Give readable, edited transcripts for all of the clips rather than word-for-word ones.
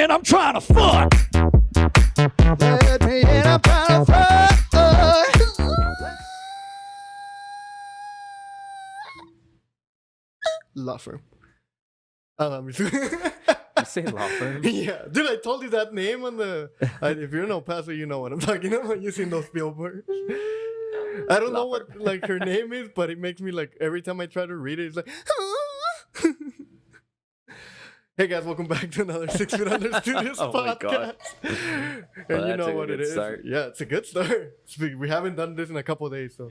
in, I'm trying to fuck. Let me in, I'm trying to fuck. Law firm. You say law firm? Yeah, dude, I told you that name on the. If you know Paso, you know what I'm talking about. You seen those billboards? I don't know what like her name is, but it makes me like every time I try to read it, it's like. Hey guys, welcome back to another 6 Feet Under Studios podcast. And you know what it is. Start. Yeah, it's a good start. We haven't done this in a couple of days, so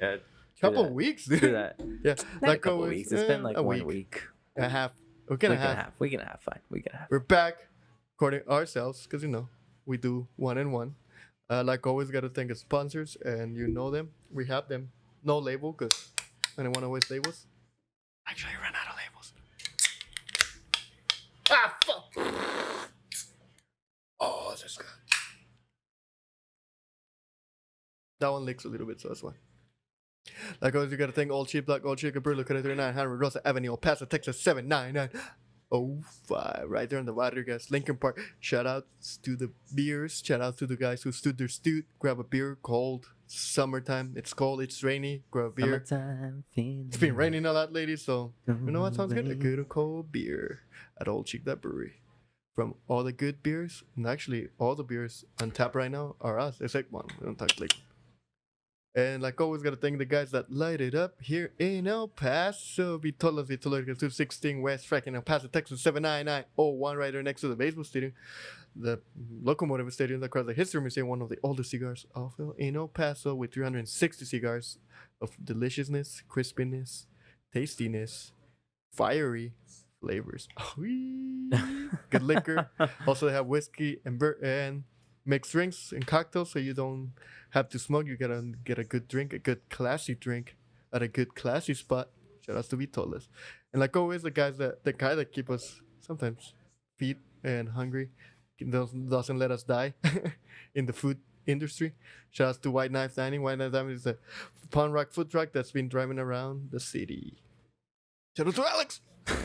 couple of weeks, dude. Do that. Yeah, Not a couple weeks. It's been like 1 week. A half. Week and a half. Week and a half. Fine. Week and a half. We're back, recording ourselves, because you know we do one and one. Like always, gotta thank the sponsors, and you know them. We have them. No label, because I don't want to waste labels. Actually, I ran out of labels. Ah, fuck! Oh, this is good. That one leaks a little bit, so that's why. Like always, you gotta thank Old SheepDog, Old Chicken Brewery, located 3900 Rosa Ave, Paso Texas 79905. Right there on the Vodcast, Lincoln Park. Shout outs to the beers. Shout out to the guys who stood their stood. Grab a beer. Cold. Summertime. It's cold. It's rainy. Grab a beer. It's been raining a lot lately, so you know what sounds good? A good cold beer at Old SheepDog Brewery. From all the good beers, and actually all the beers on tap right now are us. Except one. We don't touch liquid. And like always, gotta thank the guys that light it up here in El Paso. Vitolas 216 West Freaking El Paso, Texas 79901, right there next to the baseball stadium. The Locomotive Stadium across the History Museum, one of the oldest cigars in El Paso, with 360 cigars of deliciousness, crispiness, tastiness, fiery flavors. Good liquor. Also, they have whiskey and mixed drinks and cocktails, so you don't have to smoke. You gotta get a good drink, a good classy drink at a good classy spot. Shout out to Vitolas. And like always, the guy that keep us sometimes feed and hungry, doesn't let us die in the food industry. Shout out to White Knife Dining. White Knife Dining is a Pawn Rock food truck that's been driving around the city. Shout out to Alex. I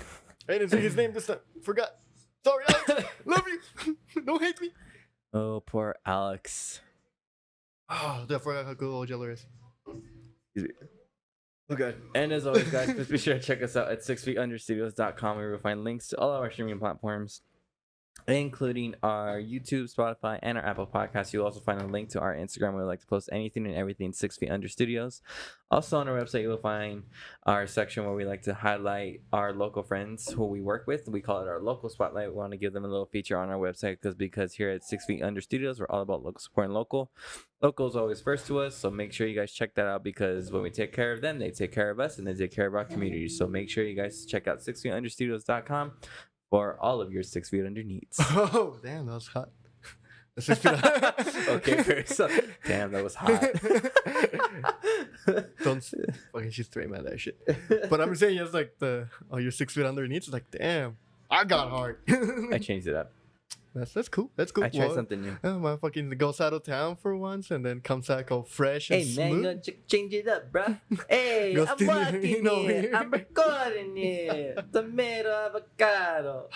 didn't say his name this time. Forgot. Sorry, Alex. Love you. Don't hate me. Oh, poor Alex. Oh, I forgot how good old Jello is. Okay. And as always, guys, please be sure to check us out at 6feetunderstudios.com, where you'll find links to all of our streaming platforms, including our YouTube, Spotify, and our Apple Podcasts. You'll also find a link to our Instagram, where we like to post anything and everything 6 Feet Under Studios. Also on our website, you'll find our section where we like to highlight our local friends who we work with. We call it our local spotlight. We want to give them a little feature on our website because here at 6 Feet Under Studios, we're all about local support and local. Local is always first to us, so make sure you guys check that out, because when we take care of them, they take care of us, and they take care of our community. So make sure you guys check out 6feetunderstudios.com for all of your 6 Feet Under needs. Oh, damn, that was hot. That's 6 feet under. Okay, Chris. Damn, that was hot. Don't fucking she's straight mad at that shit. But I'm saying just like your 6 feet under needs. Like, damn, I got hard. I changed it up. That's cool. That's cool. I tried something new. Oh, my fucking goes out of town for once and then comes back all fresh and smooth. Hey, man, you gotta change it up, bro. Hey, Go I'm steal it, walking you know, here. I'm recording here. Tomato avocado.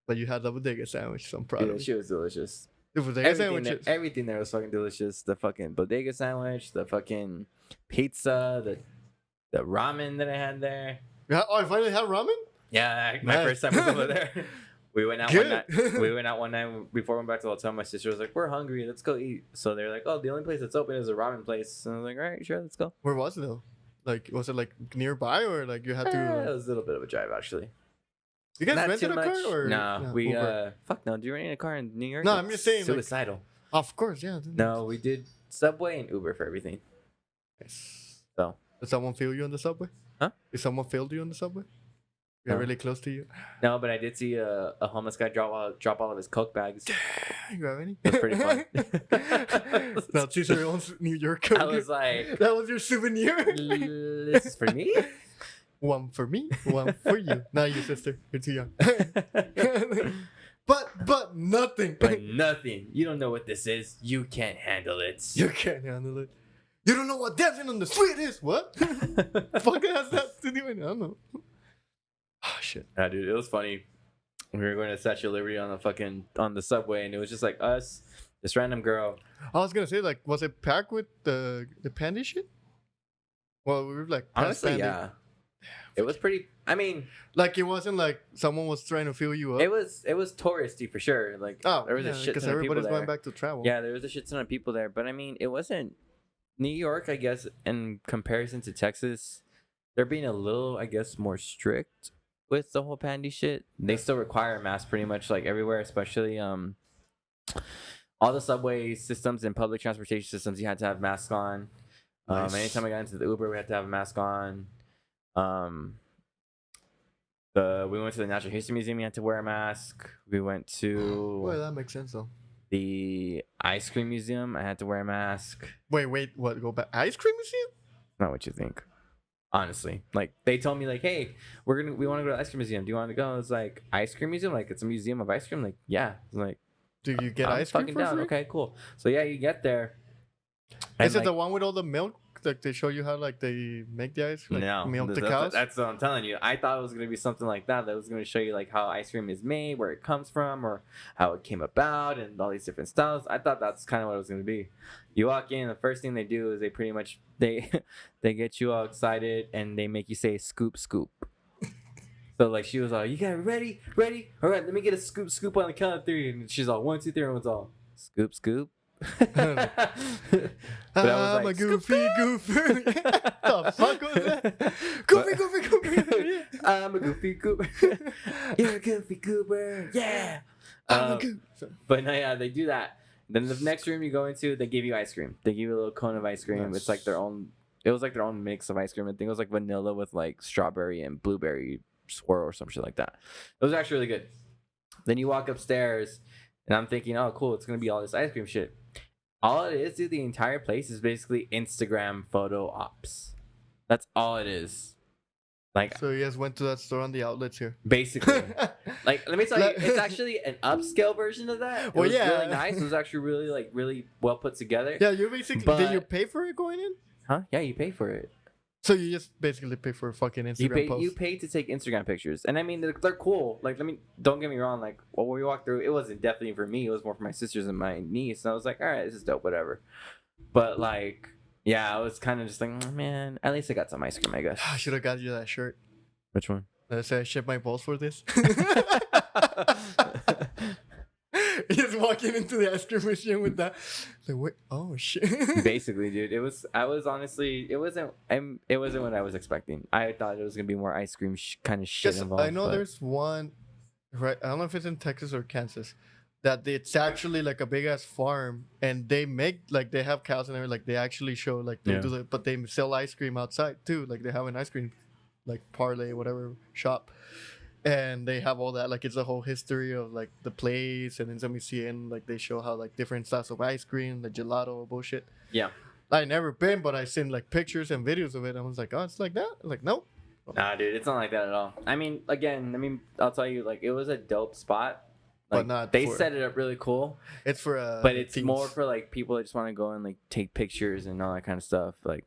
But you had the bodega sandwich, so I'm proud of Dude, you. she was delicious. The bodega sandwiches. Everything there was fucking delicious. The fucking bodega sandwich, the fucking pizza, the ramen that I had there. Yeah, oh, I finally had ramen? Yeah, my first time was over there. We went out Good. one night. We went out one night before we went back to the hotel. My sister was like, "We're hungry. Let's go eat." So they're like, "Oh, the only place that's open is a ramen place." And I was like, "All right, sure, let's go." Where was it though? Like, was it like nearby or like you had to? It was a little bit of a drive, actually. You guys Not rented too a car much. or? No, we Uber? fuck no. Do you rent a car in New York? No, I'm just saying, like- suicidal. Of course, yeah. No, we did Subway and Uber for everything. Yes. So Did someone fail you on the subway? Huh? Did someone fail you on the subway? Got No. really close to you? no, but I did see a homeless guy drop all of his Coke bags. You have any? It was pretty fun. Now Cesar owns New York. I was like, that was your souvenir. "This is for me." One for me, one for you. Not you, sister. You're too young. but nothing. But nothing. You don't know what this is. You can't handle it. You can't handle it. You don't know what dancing on the street is. What? Fuck has that to do with it? I don't know. Oh shit. Yeah, dude, it was funny. We were going to Statue of Liberty on the subway, and it was just like us, this random girl. I was gonna say, like, was it packed with the pandy shit? Well, we were like, Honestly, pandy. yeah. It was pretty. I mean, Like, it wasn't like someone was trying to fill you up. it was touristy for sure. Like, there was a shit because ton of people everybody's there. going back to travel. Yeah, there was a shit ton of people there, but I mean, it wasn't New York. I guess in comparison to Texas, they're being a little, I guess, more strict with the whole pandy shit. They still require masks pretty much like everywhere, especially all the subway systems and public transportation systems. You had to have masks on. Nice. Anytime I got into the Uber, we had to have a mask on. We went to the Natural History Museum. You had to wear a mask. We went to Well, that makes sense though. the ice cream museum. I had to wear a mask. Wait, what? Go back? Ice cream museum? Not what you think. Honestly, like they told me, like, hey, we want to go to the ice cream museum. Do you want to go? I was like, ice cream museum? Like, it's a museum of ice cream? Like, yeah. I'm like, Do you get I'm ice cream fucking for down. free? Okay, cool. So yeah, you get there. Is it like, the one with all the milk? Like they show you how like they make the ice? Like, no, milk the that's, cows? that's what I'm telling you. I thought it was gonna be something like that. That was gonna show you like how ice cream is made, where it comes from, or how it came about, and all these different styles. I thought that's kind of what it was gonna be. You walk in, the first thing they do is they pretty much they get you all excited and they make you say scoop scoop. So like she was all, you got it ready? All right, let me get a scoop scoop on the count of 3, and she's all 1, 2, 3, and everyone's all scoop scoop. But I was I'm like, a goofy goofer. The fuck was that? Goofy. I'm a goofy goober. You're a goofy goober. Yeah. I'm a goof. But no, yeah, they do that. Then the next room you go into, they give you ice cream. They give you a little cone of ice cream. Nice. It's like their own. It was like their own mix of ice cream. I think it was like vanilla with like strawberry and blueberry swirl or some shit like that. It was actually really good. Then you walk upstairs, and I'm thinking, oh, cool, it's gonna be all this ice cream shit. All it is, dude, the entire place is basically Instagram photo ops. That's all it is. Like, So you guys went to that store on the outlets here. basically. Like, let me tell you, it's actually an upscale version of that. It Well, was yeah. really nice. It was actually really well put together. Yeah, you basically But- did you pay for it going in? Huh? Yeah, you pay for it. So you just basically pay for a fucking Instagram post. You pay to take Instagram pictures, and I mean they're cool. Like, don't get me wrong. Like, when we walked through, it wasn't definitely for me. It was more for my sisters and my niece. And I was like, all right, this is dope, whatever. But like, yeah, I was kind of just like, man, at least I got some ice cream, I guess. I should have got you that shirt. Which one? That said, I shit my balls for this. Just walking into the ice cream machine with that. Like, what? Oh shit. Basically, dude, I was honestly, it wasn't what I was expecting. I thought it was gonna be more ice cream kind of shit involved. I know but- there's one, right? I don't know if it's in Texas or Kansas, that it's actually like a big ass farm, and they make like they have cows and everything. Like they actually show like they Yeah. do the, but they sell ice cream outside too. Like they have an ice cream, like parlay whatever shop, and they have all that. Like it's a whole history of like the place, and then some museum like they show how like different styles of ice cream, the gelato bullshit. Yeah. I never been, but I seen like pictures and videos of it. I was like, oh, it's like that. I'm like, nope. Nah, dude, it's not like that at all. I mean, again, I'll tell you, like, it was a dope spot. But Like, not they for- set it up really cool, It's for but it's teens. more for like people that just want to go and like take pictures and all that kind of stuff. Like,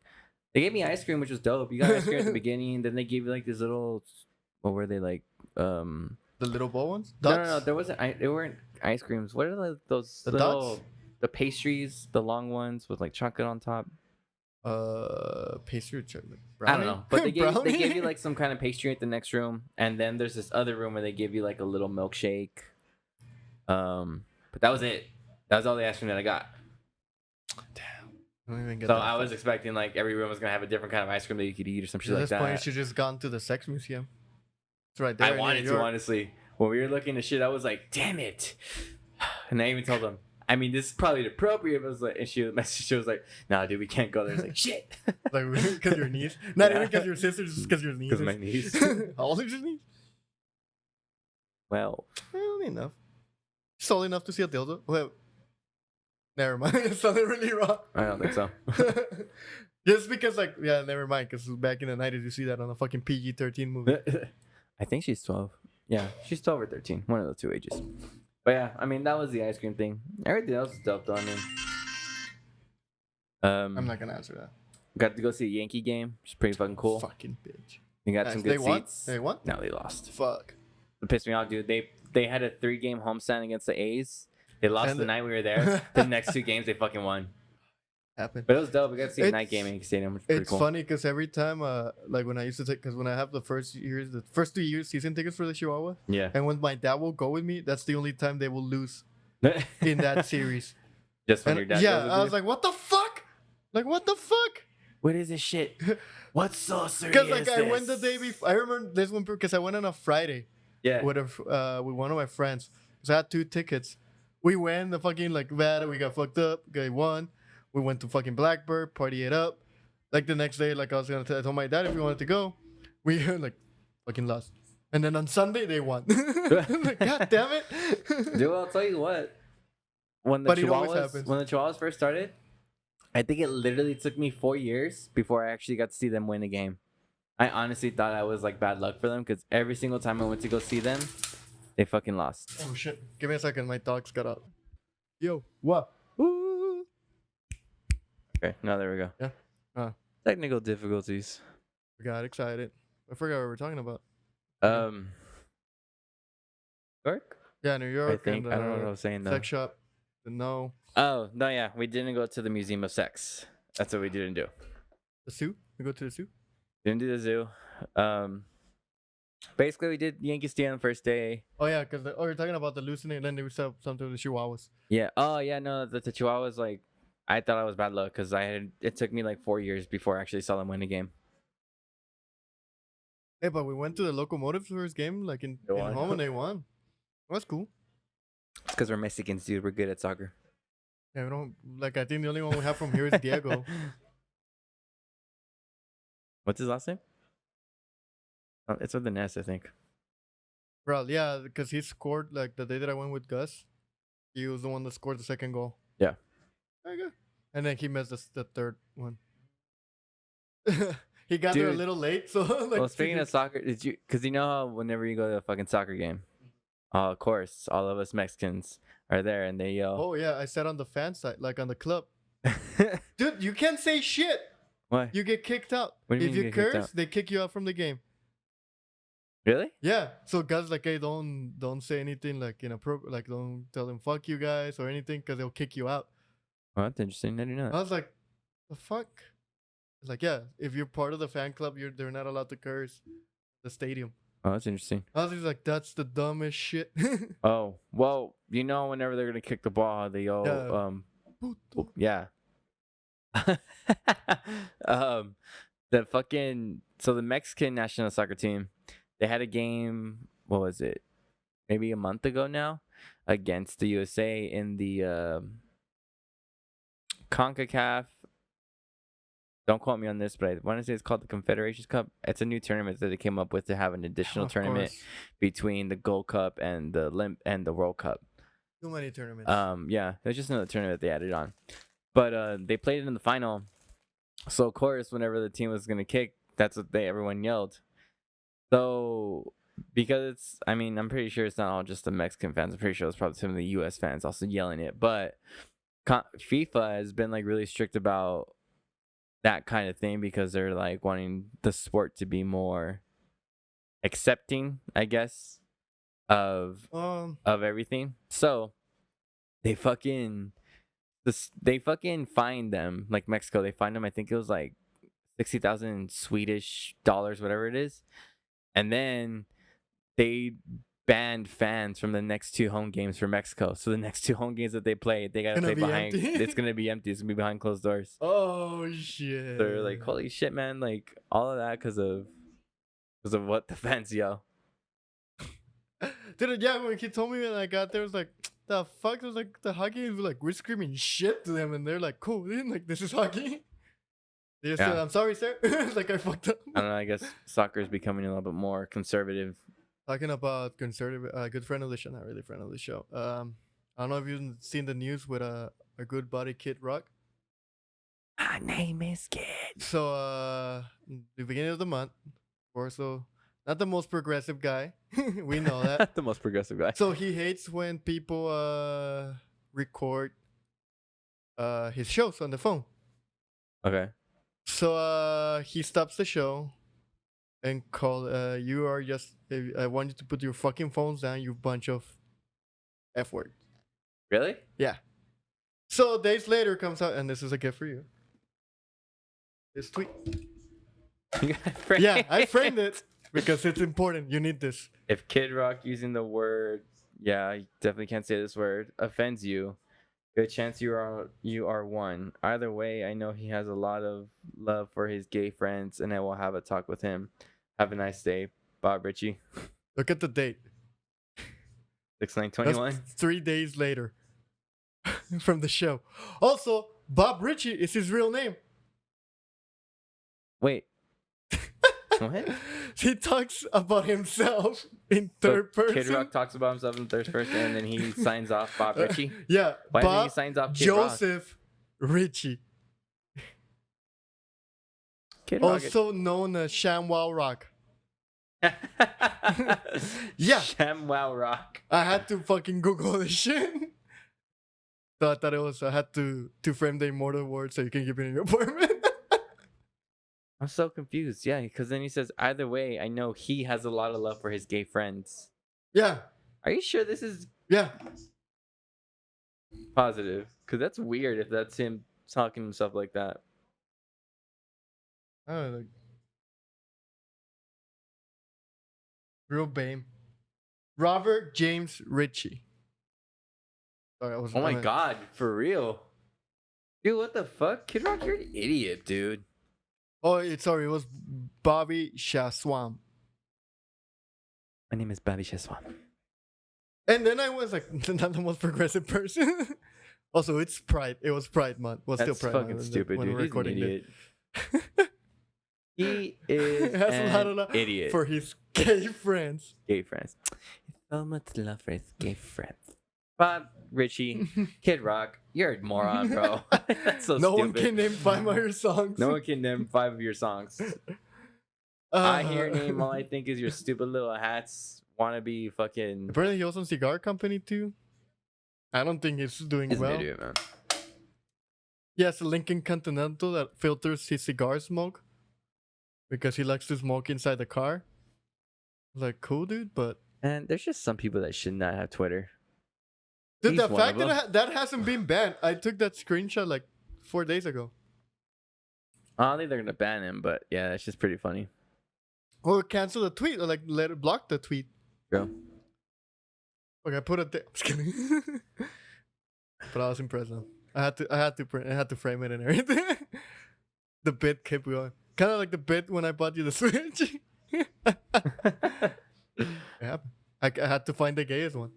they gave me ice cream, which was dope. You got ice cream at the beginning, then they gave you like these little, what were they like? The little bowl ones. No, there wasn't. They weren't ice creams. What are like those The little, dots? the pastries, the long ones with like chocolate on top? Pastry chocolate. I don't know, but they gave Brownie? you like some kind of pastry at the next room, and then there's this other room where they give you like a little milkshake. But that was it. That was all the ice cream that I got. I don't even get So that. I was expecting like every room was gonna have a different kind of ice cream that you could eat or some shit At like this point, you that. should just gone to the sex museum. It's right there. I in wanted New to York. honestly. When we were looking at shit, I was like, "Damn it!" And I even told them, "I mean, this is probably appropriate." But I was like, and she was like, "Nah, dude, we can't go there." I was like, "Shit." Like because your niece, not Yeah. even because your sister, just because your niece. Because my niece. How old is your niece? Well, Only enough. It's old enough to see a dildo. Well, never mind. It sounded really wrong. I don't think so. Just because, like, yeah, never mind. Because back in the 90s, you see that on a fucking PG-13 movie. I think she's 12. Yeah, she's 12 or 13. One of the two ages. But yeah, I mean, that was the ice cream thing. Everything else is dope, though. I mean, I'm not gonna answer that. got to go see a Yankee game, which is pretty fucking cool. Fucking bitch. We got Nice. some They good won? seats. They won? No, they lost. Fuck. It pissed me off, dude. They had a 3-game homestand against the A's. They lost And the night we were there. The next 2 games they fucking won. Happened. But it was dope. We got to see a night It's- gaming stadium, which is pretty It's cool. funny because every time, like when I used to take, because when I have the first 2 years season tickets for the Chihuahua, Yeah. and when my dad will go with me, that's the only time they will lose in that series. Just when And your dad yeah, goes with I you? was like, what the fuck? Like, what the fuck? What is this shit? What saucer Because is like I went the this? day before. I remember this one because I went on a Friday Yeah. with one of my friends. Because I had 2 tickets. We went the fucking like bad. We got fucked up. Guy won. We went to fucking Blackbird, party it up. Like the next day, like I was gonna I told my dad if we wanted to go. We like fucking lost. And then on Sunday they won. Like, God damn it. Dude, I'll tell you what. When the But it always happens. Chihuahuas first started, I think it literally took me 4 years before I actually got to see them win a game. I honestly thought I was like bad luck for them because every single time I went to go see them, they fucking lost. Oh shit. Give me a second. My dogs got up. Yo, what? Okay, now there we go. Yeah. Technical difficulties. I got excited. I forgot what we were talking about. York? Yeah, New York. I think. And, I don't know what I was saying though. sex shop. No. Oh, no, yeah. We didn't go to the Museum of Sex. That's what we didn't do. The zoo? We go to the zoo? Didn't do the zoo. Basically, we did Yankee Stadium the first day. Oh, yeah, because you're talking about the loosening, and then they would sell something with the Chihuahuas. Yeah. Oh, yeah. No, the Chihuahuas, like, I thought I was bad luck because it took me like 4 years before I actually saw them win a game. Hey, but we went to the Locomotives first game, like in They won. home, and they won. That's cool. It's because we're Mexicans, dude. We're good at soccer. Yeah, we don't, like, I think the only one we have from here is Diego. What's his last name? Oh, it's with an S, I think. Bro, yeah, because he scored, like, the day that I went with Gus, he was the one that scored the second goal. Yeah. There you go. And then he missed the third one. He got there a Dude. little late, so, like... Well, speaking of soccer, because you know how whenever you go to a fucking soccer game, of course, all of us Mexicans are there and they yell. Oh, yeah, I sat on the fan side, like, on the club. Dude, you can't say shit! What? You get kicked out. What do you If mean you you get kicked curse, out? they kick you out from the game. Really? Yeah. So guys like, hey, don't say anything like inappropriate, like don't tell them fuck you guys or anything because they'll kick you out. Oh, that's interesting. I didn't know I that. was like, the fuck? It's like, yeah, if you're part of the fan club, they're not allowed to curse the stadium. Oh, that's interesting. I was just like, that's the dumbest shit. Oh, well, you know, whenever they're gonna kick the ball, they yell, Yeah. yeah. The fucking the Mexican national soccer team, they had a game. What was it? Maybe a month ago now, against the USA in the CONCACAF. Don't quote me on this, but I want to say it's called the Confederations Cup. It's a new tournament that they came up with to have an additional Of tournament course. between the Gold Cup and the World Cup. Too many tournaments. Yeah, it was just another tournament they added on. But they played it in the final. So of course, whenever the team was gonna kick, that's what everyone yelled. So because I'm pretty sure it's not all just the Mexican fans. I'm pretty sure it's probably some of the U.S. fans also yelling it. But FIFA has been like really strict about that kind of thing because they're like wanting the sport to be more accepting, I guess, of everything. So they fucking fined them, like Mexico. They fined them. I think it was like 60,000 Swedish dollars, whatever it is, and then they banned fans from the next 2 home games for Mexico. So the next 2 home games that they play, they gotta Gonna play be behind. empty. It's gonna be empty. It's gonna be behind closed doors. Oh shit. They're like, holy shit, man! Like all of that because of what the fans yell. Dude, yeah, when he told me when I got there, it was like, the fuck? It was like, the hockey was like, we're screaming shit to them, and they're like, cool, dude, like, this is hockey. They just said, Yeah. I'm sorry, sir. Like, I fucked up. I don't know. I guess soccer is becoming a little bit more conservative. Talking about conservative, good friend of the show, not really friend of the show. I don't know if you've seen the news with a good buddy, Kid Rock. My name is Kid. So, the beginning of the month, also, not the most progressive guy. We know that. The most progressive guy. So he hates when people record his shows on the phone. Okay. So he stops the show and call. You are just. I want you to put your fucking phones down. You bunch of f word. Really? Yeah. So days later comes out, and this is a gift for you. This tweet. Yeah, I framed it because it's important. You need this. If Kid Rock using the word, yeah, I definitely can't say this word, offends you, good chance you are one. Either way, I know he has a lot of love for his gay friends, and I will have a talk with him. Have a nice day, Bob Ritchie. Look at the date. 6/9/21. That's 3 days later from the show. Also, Bob Ritchie is his real name. Wait. What? He talks about himself in third person. Kid Rock talks about himself in third person, and then he signs off Bob Ritchie. Yeah, Why Bob didn't he signs off Kid Rock? Joseph Ritchie, Kid Rock. also known as ShamWow Rock. Yeah. ShamWow Rock. I had to fucking Google this shit. So I thought I had to frame the immortal word so you can keep it in your apartment. I'm so confused. Yeah, because then he says, either way, I know he has a lot of love for his gay friends. Yeah. Are you sure this is Yeah. positive? Because that's weird if that's him talking to himself like that. I don't know. Real BAME. Robert James Ritchie. Sorry, I was. Oh my god, for real? Dude, what the fuck? Kid Rock, you're an idiot, dude. Oh, sorry. It was Bobby Shaswam. My name is Bobby Sheswan. And then I was like, not the most progressive person. Also, it's Pride. It was Pride Month. Well, That's still Pride fucking Month stupid, when dude. we're He's an recording idiot. it. He is He has a lot an of love idiot. for his gay friends. Gay friends. So much love for his gay friends. Bob Ritchie, Kid Rock, you're a moron, bro. That's so No stupid. one can name 5 of your songs. No one can name 5 of your songs. I hear your name, all I think is your stupid little hats, wannabe fucking... Apparently, he owns a cigar company too. I don't think he's doing He's an well. idiot, man. He has a Lincoln Continental that filters his cigar smoke because he likes to smoke inside the car. Like, cool, dude, but... And there's just some people that should not have Twitter. Dude, He's the one fact of that that hasn't been banned, I took that screenshot like 4 days ago. I don't think they're going to ban him, but yeah, that's just pretty funny. Or cancel the tweet, or like let it block the tweet. Bro. Okay, I put it there. Just kidding. But I was impressed though. I had to frame it and everything. The bit kept going. Kind of like the bit when I bought you the Switch. Yeah, I had to find the gayest one.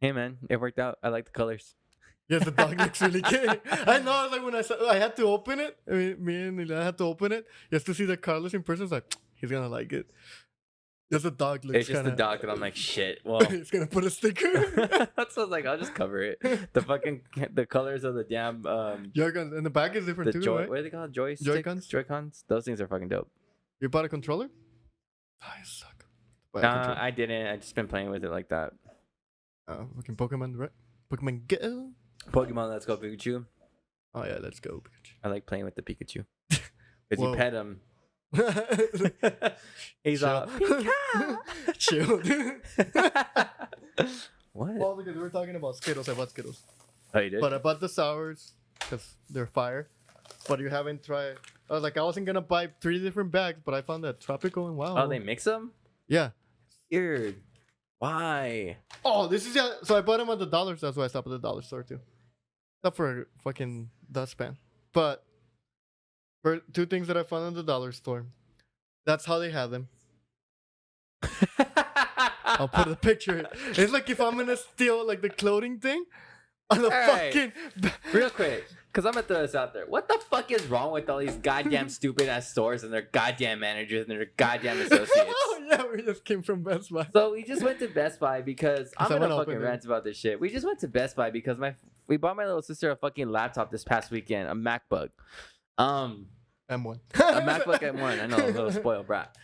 Hey, man, it worked out. I like the colors. Yes, the dog looks really gay. I know. I was like, when I had to open it. I mean, me and Lila had to open it just to see the Carlos in person. I was like, he's gonna like it. Just the dog looks. It's just the dog that I'm like, shit. Well, He's gonna put a sticker. that's what I was like. I'll just cover it. The colors of the damn Joy-Cons, and the back is different too, right? what are they called? Joysticks? Joy-Cons? Joy-Cons. Those things are fucking dope. You bought a controller? Oh, you suck. Buy a Nah, controller. I didn't. I just been playing with it like that. Fucking Pokemon, right? Pokemon Go. Pokemon, let's go Pikachu. Oh yeah, let's go. I like playing with the Pikachu because you Whoa. pet him. He's Chill. all Pika. Chill, dude. What? Well, because we were talking about Skittles, I bought Skittles. Oh, you did? But I bought the sours because they're fire. But you haven't tried. I was like, I wasn't gonna buy 3 different bags, but I found that tropical and wow. Oh, they mix them? Yeah. Weird. Why? Oh, this is so I bought them at the dollar. That's why I stopped at the dollar store too. Not for a fucking dustpan, but for 2 things that I found at the dollar store. That's how they have them. I'll put a picture. It's like if I'm gonna steal like the clothing thing on the Hey. fucking. Real quick, because I'm gonna throw this out there. What the fuck is wrong with all these goddamn stupid ass stores and their goddamn managers and their goddamn associates? Oh yeah, we just came from Best Buy. So we just went to Best Buy because I'm Someone gonna fucking opened it. rant about this shit. We just went to Best Buy because we bought my little sister a fucking laptop this past weekend, a MacBook. M1. A MacBook M1. I know, a little spoiled brat.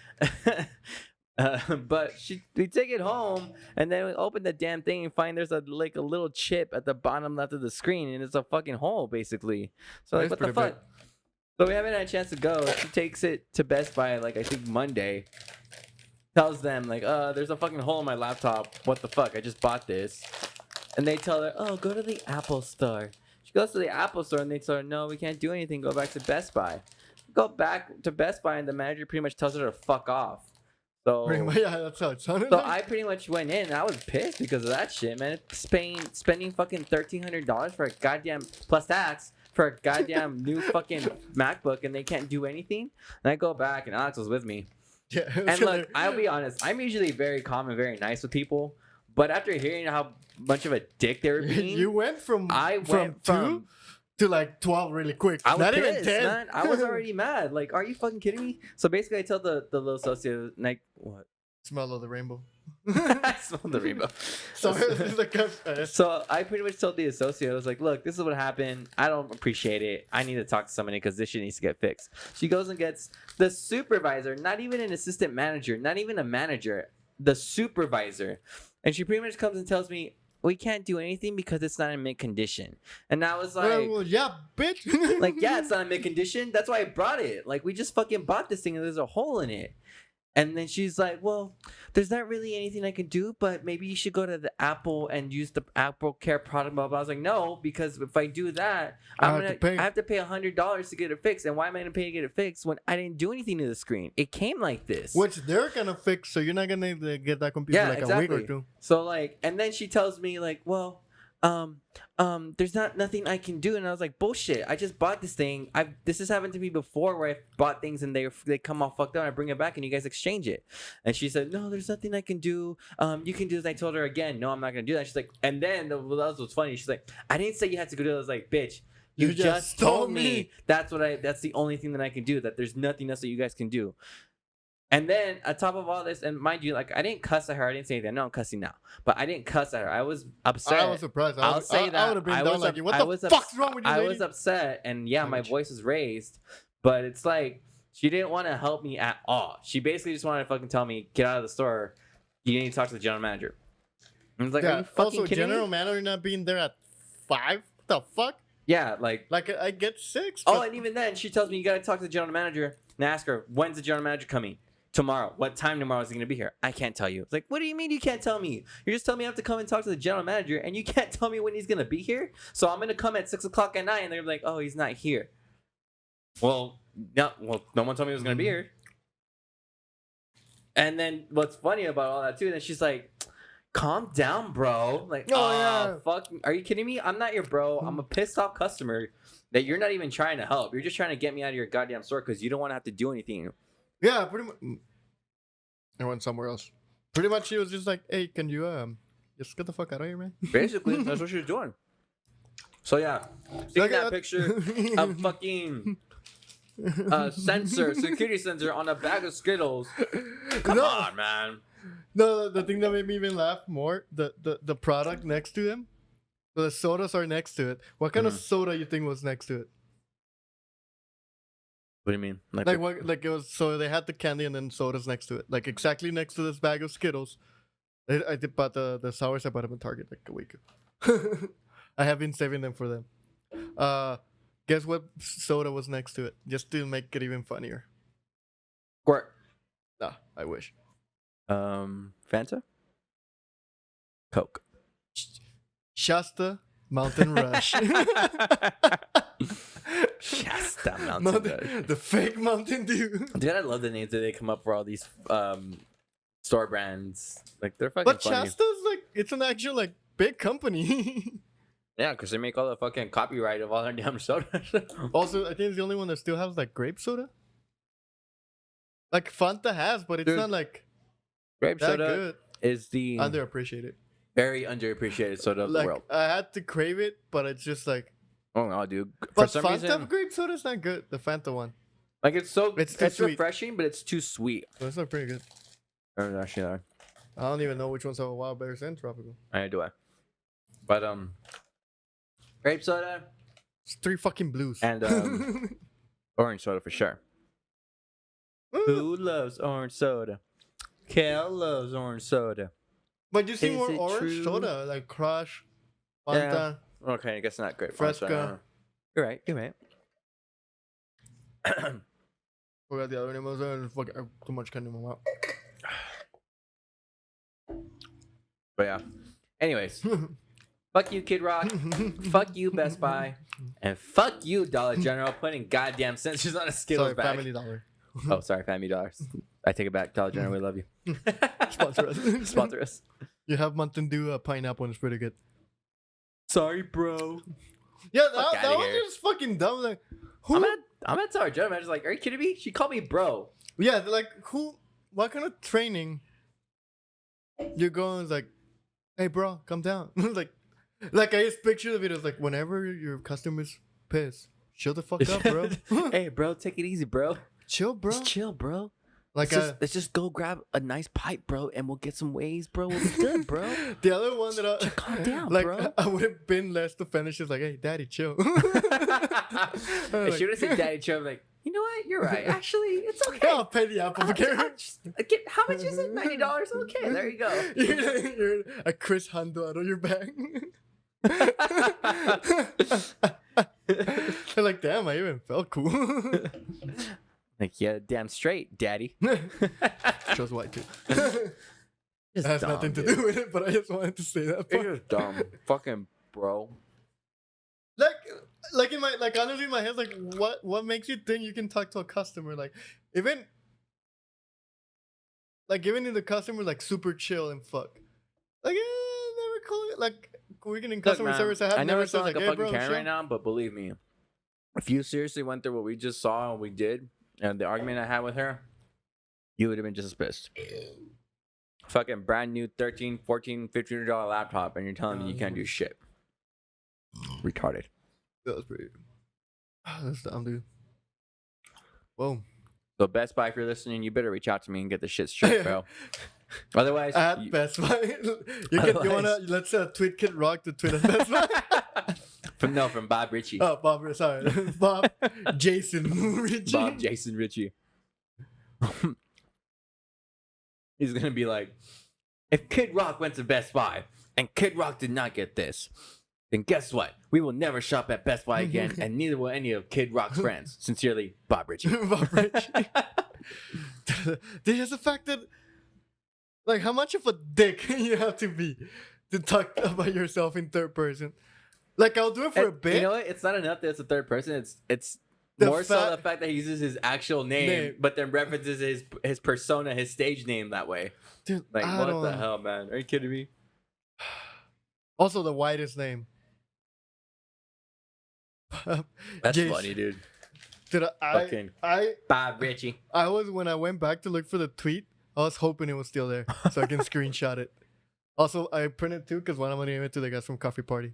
But we take it home and then we open the damn thing and find there's a little chip at the bottom left of the screen and it's a fucking hole basically. So like, That what is the pretty fuck? So we haven't had a chance to go. She takes it to Best Buy, like, I think Monday. Tells them, like, there's a fucking hole in my laptop. What the fuck? I just bought this. And they tell her, oh, go to the Apple store. She goes to the Apple store, and they tell her, no, we can't do anything. Go back to Best Buy. Go back to Best Buy, and the manager pretty much tells her to fuck off. So, Yeah, that's how it sounded. so like. I pretty much went in, and I was pissed because of that shit, man. Spending fucking $1,300 for a goddamn, plus tax, for a goddamn new fucking MacBook, and they can't do anything. And I go back, and Alex was with me. Yeah. And look, I'll be honest, I'm usually very calm and very nice with people. But after hearing how much of a dick they were being, You went from from 2 to like 12 really quick. I was Not pissed, even 10. man. I was already mad. Like, are you fucking kidding me? So basically, I tell the little associate, like, what? Smell of the rainbow. I smell the rainbow. So it's like So I pretty much told the associate, I was like, look, this is what happened. I don't appreciate it. I need to talk to somebody because this shit needs to get fixed. She goes and gets the supervisor, not even an assistant manager, not even a manager, the supervisor. And she pretty much comes and tells me, we can't do anything because it's not in mint condition. And I was like, well, yeah, bitch. like, yeah, it's not in mint condition. That's why I brought it. Like, we just fucking bought this thing and there's a hole in it. And then she's like, well, there's not really anything I can do, but maybe you should go to the Apple and use the Apple Care product. Blah, blah. I was like, no, because if I do that, I have to pay $100 to get it fixed. And why am I going to pay to get it fixed when I didn't do anything to the screen? It came like this. Which they're going to fix, so you're not going to get that computer a week or two. So, like, and then she tells me, like, well, there's nothing I can do. And I was like, bullshit, I just bought this thing. This has happened to me before where I bought things and they come all fucked up and I bring it back and you guys exchange it. And she said, no, there's nothing I can do. You can do this. I told her again, no, I'm not gonna do that. She's like, and then that was funny. She's like, I didn't say you had to go do it. I was like, bitch, you just told me that's the only thing that I can do, that there's nothing else that you guys can do. And then, on top of all this, and mind you, like, I didn't cuss at her. I didn't say anything. I know I'm cussing now. But I didn't cuss at her. I was upset. I was surprised. I'll say that. I would have been down like, what the fuck's wrong with you, I lady? was upset, and yeah, my voice was raised. But it's like, she didn't want to help me at all. She basically just wanted to fucking tell me, get out of the store. You need to talk to the general manager. And I was like, are you fucking kidding general me? manager not being there at 5? What the fuck? Yeah, like I get 6. Oh, and even then, she tells me, you got to talk to the general manager and ask her, when's the general manager coming? Tomorrow. What time tomorrow is he going to be here? I can't tell you. It's like, what do you mean you can't tell me? You're just telling me I have to come and talk to the general manager, and you can't tell me when he's going to be here? So I'm going to come at 6 o'clock at night, and they're like, oh, he's not here. Well, no one told me he was going to be here. And then what's funny about all that, too, then she's like, calm down, bro. Like, yeah. Fuck. Are you kidding me? I'm not your bro. I'm a pissed off customer that you're not even trying to help. You're just trying to get me out of your goddamn store because you don't want to have to do anything. Yeah, pretty much. I went somewhere else. Pretty much, she was just like, "Hey, can you just get the fuck out of here, man?" Basically, that's what she was doing. So yeah, seeing that picture of fucking security sensor on a bag of Skittles. Come on, man. No, the thing that made me even laugh more, the product next to him, so the sodas are next to it. What kind of soda you think was next to it? What do you mean? Like it was, so they had the candy and then sodas next to it, like exactly next to this bag of Skittles. I did bought the sours. I bought them at Target like a week ago. I have been saving them for them. Guess what soda was next to it, just to make it even funnier. Squirt. Nah, I wish. Fanta. Coke. Shasta Mountain Rush. Shasta Mountain Rush. The fake Mountain Dew. Dude, I love the names that they come up for all these store brands. Like, they're fucking But funny. Shasta's like, it's an actual like big company. Yeah, because they make all the fucking copyright of all their damn sodas. Also, I think it's the only one that still has like grape soda. Like Fanta has, but it's not like grape that soda good. is the Underappreciated. very underappreciated soda of Like, the world. I had to crave it, but it's just like. Oh no, dude! For But some Fanta reason, grape soda is not good. The Fanta one. like it's too sweet. refreshing, but it's too sweet. So it's not pretty good. Or actually, no. I don't even know which ones have wild berries and tropical. I do I. But grape soda It's 3 fucking blues. and orange soda for sure. Who loves orange soda? Kel loves orange soda. But you see Is more it orange true? soda, like Crush, Fanta. Yeah. Okay, I guess not grape. Fresca. You're right. You're right. Forgot the other name was fuck, too much candy in my mouth. But yeah. Anyways, fuck you, Kid Rock. Fuck you, Best Buy. And fuck you, Dollar General, putting goddamn censors on a Skittles Sorry, bag. Family Dollar. Oh, sorry, Family Dollars. I take it back. Dollar General, we love you. Sponsor us. Sponsor us. You have Mountain Dew pineapple and it's pretty good. Sorry, bro. Yeah, Fuck that outta was here. just fucking dumb. Like, who? I'm at Dollar General. I'm just like, are you kidding me? She called me bro. Yeah, like who? What kind of training? You're going like, hey, bro, come down. like I just picture the videos like whenever your customers piss, chill the fuck up, bro. Hey, bro, take it easy, bro. Chill, bro. Just chill, bro. Like Let's just go grab a nice pipe, bro, and we'll get some waves, bro. We'll be good, bro. the other one that Just calm down, like bro. I would have been less to finish. Is like, hey, daddy, chill. I should have said Daddy Joe. Like, you know what? You're right. Actually, it's okay. I'll pay the apple. How much is it? $90. Okay, there you go. You're a Chris Hondo out of your bag. They're like, damn, I even felt cool. Like, yeah, damn straight, Daddy. Chose white too. Just It has dumb, nothing to dude. do with it, but I just wanted to say that. It's just dumb, fucking bro. Like in my honestly in my head, like what makes you think you can talk to a customer? Like even in the customer like super chill and fuck. Like never call it like working in customer Look, man, service. I have I know never I said sound like like, a hey, fucking bro, Karen chill. right now, but believe me, if you seriously went through what we just saw and we did, and the argument I had with her, you would have been just as pissed. Fucking brand new $13, $14, $15 laptop, and you're telling me you can't do shit. Retarded. That was pretty. That's dumb, dude. Whoa. So Best Buy, if you're listening, you better reach out to me and get the shit straight, bro. Otherwise, At Best Buy, you wanna let's tweet Kid Rock to tweet at Best Buy. from Bob Ritchie. Oh, Bob, sorry, Bob, Jason, Richie. Bob Jason Ritchie. He's gonna be like, if Kid Rock went to Best Buy and Kid Rock did not get this, then guess what? We will never shop at Best Buy again, and neither will any of Kid Rock's friends. Sincerely, Bob Ritchie. Bob Ritchie. There's the fact that, like, how much of a dick you have to be to talk about yourself in third person. Like, I'll do it for a bit. You know what? It's not enough that it's a third person. It's The more so fa- the fact that he uses his actual name, but then references his persona, his stage name that way. Dude, Like, I what don't- the hell, man? Are you kidding me? Also, the whitest name. That's Jace. funny, dude. Dude, Fucking I Bob Ritchie. when I went back to look for the tweet, I was hoping it was still there so I can screenshot it. Also, I printed too because one of them I gave it to the guys from Coffee Party.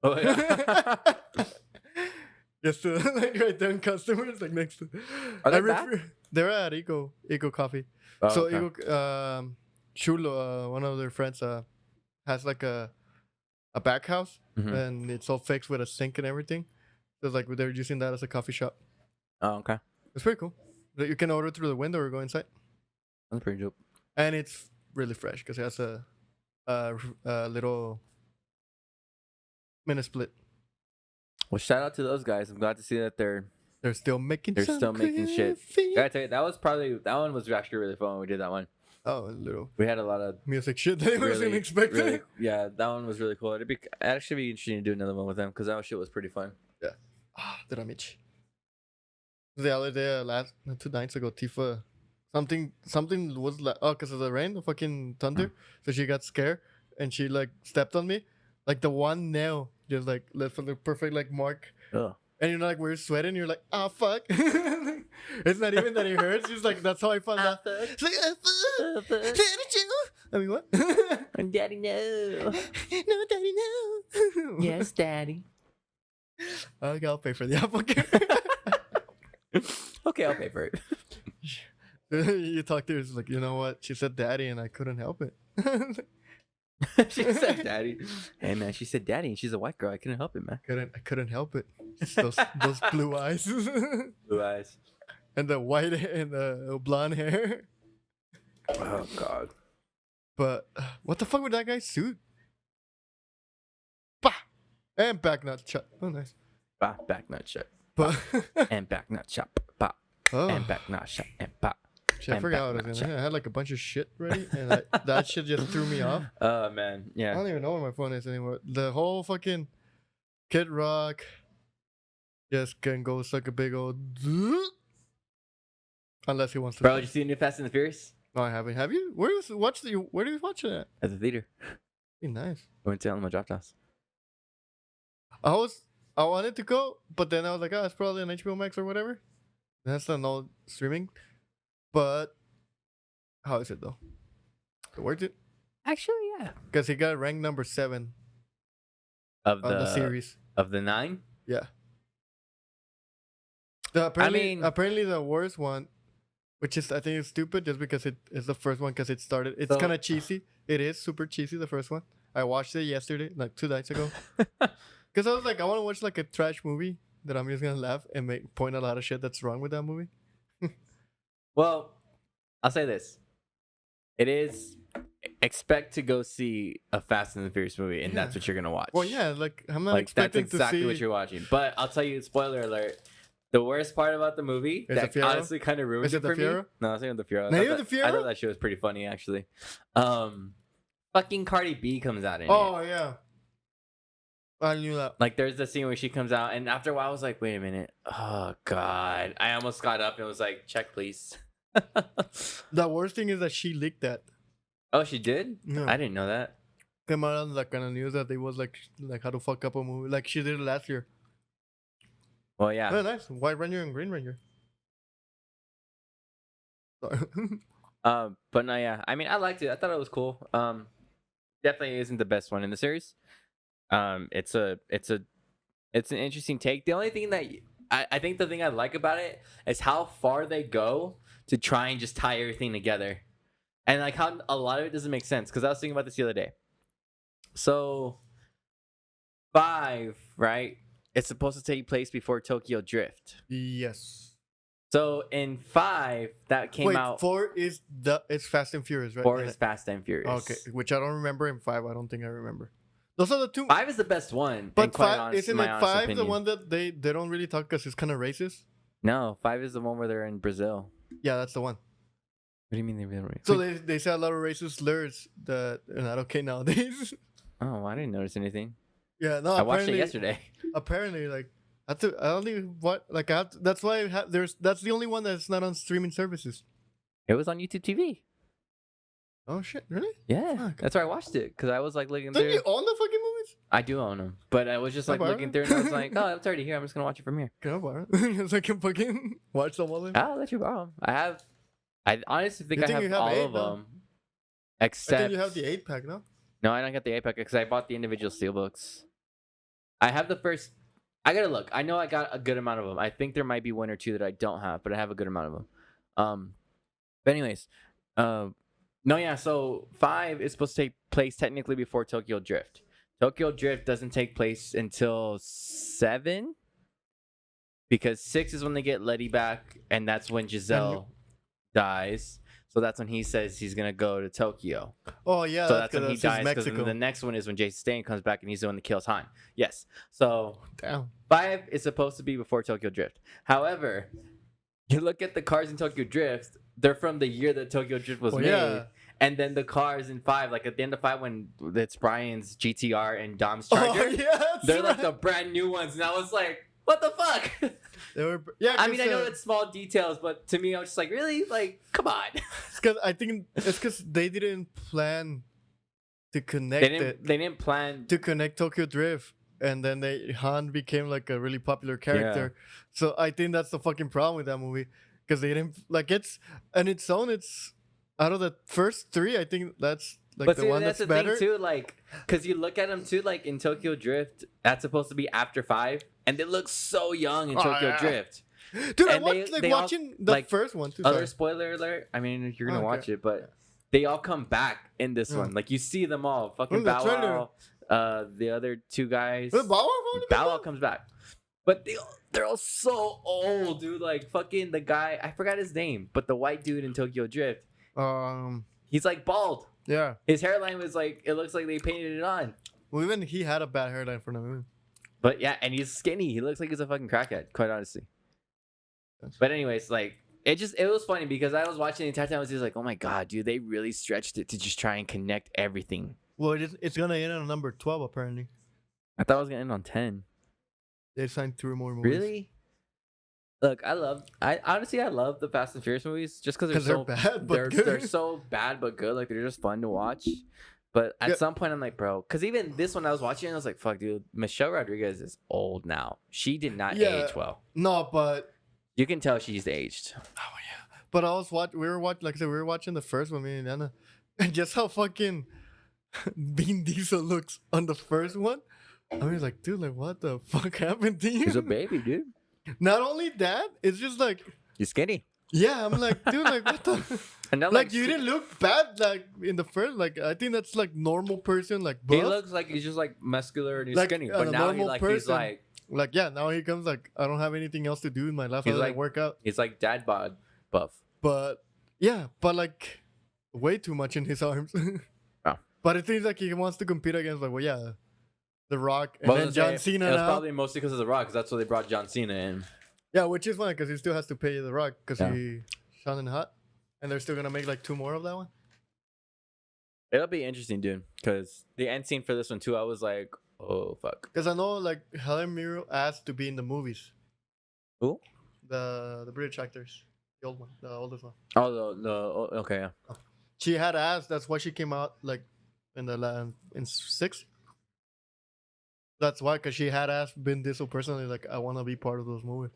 Oh, yeah. Just to, like right there in customers, like next to. Are they I back? They're at Eco Coffee. Oh, So okay. Eco, Chulo, one of their friends, has like a back house Mhm. and it's all fixed with a sink and everything. So it's like they're using that as a coffee shop. Oh, okay. It's pretty cool. That you can order through the window or go inside, That's pretty dope. and it's really fresh because it has a little mini split. Well, shout out to those guys. I'm glad to see that they're They're still some making shit. coffee. gotta tell you, that one was actually really fun when we did that one. Oh, a little We had a lot of music shit that I wasn't really, expecting. really, yeah, that one was really cool. It'd actually be interesting to do another one with them because that shit was pretty fun. Dramich. The other day, 2 nights ago, Tifa, something was like, because of the rain, the fucking thunder. So she got scared and she like stepped on me, like the one nail just like left on the perfect like mark. Ugh. And you're like, we're sweating. You're like, ah, fuck. It's not even that it hurts. It's like that's how I found out. It's like, ah, fuck. Daddy, chill. I mean, what? Daddy, no. No, daddy, no. Yes, Daddy. Okay, I'll pay for the apple care. Okay, I'll pay for it. You talk to her, it's like, you know what? She said daddy and I couldn't help it. She said Daddy. Hey, man, she said Daddy, and she's a white girl. I couldn't help it, man. I couldn't help it. It's those blue eyes. Blue eyes. And the white and the blonde hair. Oh, God. But what the fuck with that guy's suit? Bah! And back nut shut. Oh, nice. Back nut shut. But and back, not shop, pop, oh, and back, not shop, and pop. shit, I and forgot back what I was notch. gonna. I had like a bunch of shit ready, and that shit just threw me off. Oh man, I yeah. don't even know where my phone is anymore. The whole fucking Kid Rock just can go suck a big old. Unless he wants to. Bro, did you see the new Fast and the Furious? No, I haven't. Have you? Where do you watch it at? At the theater. Be nice. I went to Alamo Draft House. I wanted to go, but then I was like, oh, it's probably on HBO Max or whatever. That's not no streaming. But how is it though? Worth it? Actually, yeah. Because he got ranked number 7 Of on the series. Of the 9? Yeah. mean- Apparently the worst one, which is I think it's stupid just because it is the first one because it started. It's So- kind of cheesy. It is super cheesy, the first one. I watched it yesterday, like 2 nights ago. Because I was like, I want to watch like a trash movie that I'm just going to laugh and point a lot of shit that's wrong with that movie. Well, I'll say this. It is expect to go see a Fast and the Furious movie, and that's Yeah. what you're gonna watch. Well, yeah, like I'm not like that's expecting exactly to see. what you're watching. But I'll tell you, spoiler alert. The worst part about the movie Is that it Fiero? honestly kind of ruined Is it it the for me. Fiero? No, it's not even the Fiero. Not I even thought the that- I Fiero? thought that shit was pretty funny actually. Fucking Cardi B comes out in it. Oh yeah, I knew that. Like there's the scene where she comes out, and after a while I was like, wait a minute. Oh god. I almost got up and was like, check please. The worst thing is that she leaked that. Oh, she did? Yeah. I didn't know that. Came out on like kind of news that they was like how to fuck up a movie, like she did it last year. Well, yeah. Oh, nice. White Ranger and Green Ranger. Sorry. But no, yeah. I mean, I liked it. I thought it was cool. Definitely isn't the best one in the series. It's an interesting take. The only thing that I think the thing I like about it is how far they go to try and just tie everything together, and like how a lot of it doesn't make sense. Because I was thinking about this the other day. So, 5, right? It's supposed to take place before Tokyo Drift. Yes. So in 5, that came Wait, out. 4 is it's Fast and Furious, right? 4 And is Fast and Furious. okay, which I don't remember. In 5, I don't think I remember. Those are the two. 5 is the best one. in But quite 5 honest, isn't my it honest 5 the opinion. one that they don't really talk because it's kind of racist? No, 5 is the one where they're in Brazil. Yeah, that's the one. What do you mean they're in So they say a lot of racist slurs that are not okay nowadays. Oh, I didn't notice anything. Yeah, no. I watched it apparently- yesterday. Apparently, like I only what like I have to, that's why that's the only one that's not on streaming services. It was on YouTube TV. Oh shit, really? Yeah, Fuck. that's where I watched it because I was like looking Don't through. you own the fucking movies? I do own them, but I was just like Can I borrow looking them? through and I was like, oh, it's already here. I'm just gonna watch it from here. Can I borrow? So I can fucking watch them all. Of them? I'll let you borrow 'em. I honestly think You I think have, you have all 8 of now? them, I except think you have the 8-pack, no? no, I don't get the 8-pack because I bought the individual steelbooks. I have the first. I gotta look. I know I got a good amount of them. I think there might be 1 or 2 that I don't have, but I have a good amount of them. But anyways, no, yeah. So 5 is supposed to take place technically before Tokyo Drift. Tokyo Drift doesn't take place until 7, because 6 is when they get Letty back, and that's when Giselle dies. So that's when he says he's gonna go to Tokyo. Oh yeah, So that's when he just dies. Because Mexico. the next one is when Jason Statham comes back and he's the one that kills Han. Yes. So Damn. 5 is supposed to be before Tokyo Drift. However, you look at the cars in Tokyo Drift, they're from the year that Tokyo Drift was Well, made. yeah. And then the cars in 5, like at the end of 5 when it's Brian's GTR and Dom's Charger, Oh yeah, that's they're like right. the brand new ones. And I was like, what the fuck? They were, yeah. I mean, I know 'cause, it's small details, but to me, I was just like, really? Like, come on. it's 'cause I think it's because they didn't plan to connect They didn't plan. to connect Tokyo Drift, and then Han became like a really popular character. So I think that's the fucking problem with that movie, because they didn't like it's on its own. It's out of the first 3, I think that's like But the see, one that's that's the better. thing too, like, because you look at them too, like in Tokyo Drift, that's supposed to be after 5, and they look so young in Oh, Tokyo yeah. Drift. Dude, I and watched they all- watching the like, first one too. Other Sorry. spoiler alert. I mean, you're gonna Okay. watch it, but they all come back in this Yeah. one. Like you see them all. Fucking the Bow trailer. Wow, the other 2 guys. Was Bow Wow from the Bow Wow back? comes back, but they're all so old, dude. Like fucking the guy, I forgot his name, but the white dude in Tokyo Drift, he's like bald. Yeah. His hairline was like, it looks like they painted it on. Well, even he had a bad hairline for the movie. But yeah, and he's skinny. He looks like he's a fucking crackhead, quite honestly. But anyways, like it was funny because I was watching the entire time. I was just like, oh my god, dude, they really stretched it to just try and connect everything. Well, it's gonna end on number 12 apparently. I thought it was gonna end on 10. They signed 3 more movies. Really? Look, I love the Fast and Furious movies just because They're bad, but they're so bad but good. Like they're just fun to watch. But at some point, I'm like, bro, because even this one I was watching, I was like, fuck, dude, Michelle Rodriguez is old now. She did not age well. No, but You can tell she's aged. oh yeah. But we were watching the first one, me and Anna, and just how fucking Vin Diesel looks on the first one. I was like, dude, like what the fuck happened to you? He's a baby, dude. Not only that, it's just like, He's skinny. yeah, I'm like, dude, like what the. And now, Like you didn't look bad like in the first. Like I think that's like normal person like buff. he looks like he's just like muscular and he's Like, skinny. a But now normal he's person. like Like yeah, now he comes like I don't have anything else to do in my life. I He's like like- work out. he's like dad bod buff. But yeah, but like way too much in his arms. Oh. But it seems like he wants to compete against like The Rock and Well, I then was gonna John say, Cena It was now. probably mostly because of The Rock, because that's what they brought John Cena in. Yeah, which is fine because he still has to pay The Rock because Yeah. he shot in hot, and they're still gonna make like 2 more of that one. It'll be interesting, dude. Because the end scene for this one too, I was like, oh fuck. Because I know like Helen Mirren asked to be in the movies. Who? The British actors, the old one, the oldest one. Oh, okay, yeah. She had asked. That's why she came out like in 6. That's why, because she had asked Vin Diesel personally, like, I want to be part of those movies.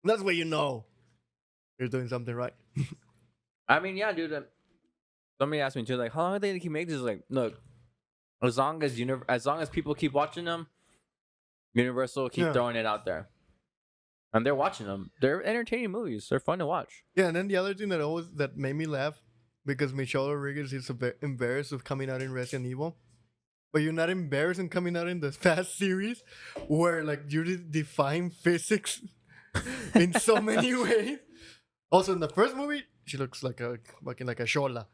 That's where you know you're doing something right. I mean, yeah, dude. Somebody asked me too, like, how long are they gonna keep making this? Like, look, as long as people keep watching them, Universal will keep Yeah. throwing it out there, and they're watching them. They're entertaining movies. They're fun to watch. Yeah, and then the other thing that made me laugh, because Michelle Rodriguez is embarrassed of coming out in Resident Evil, but you're not embarrassed in coming out in the Fast series, where like you define physics in so many ways. Also, in the first movie, she looks like a fucking like a shola.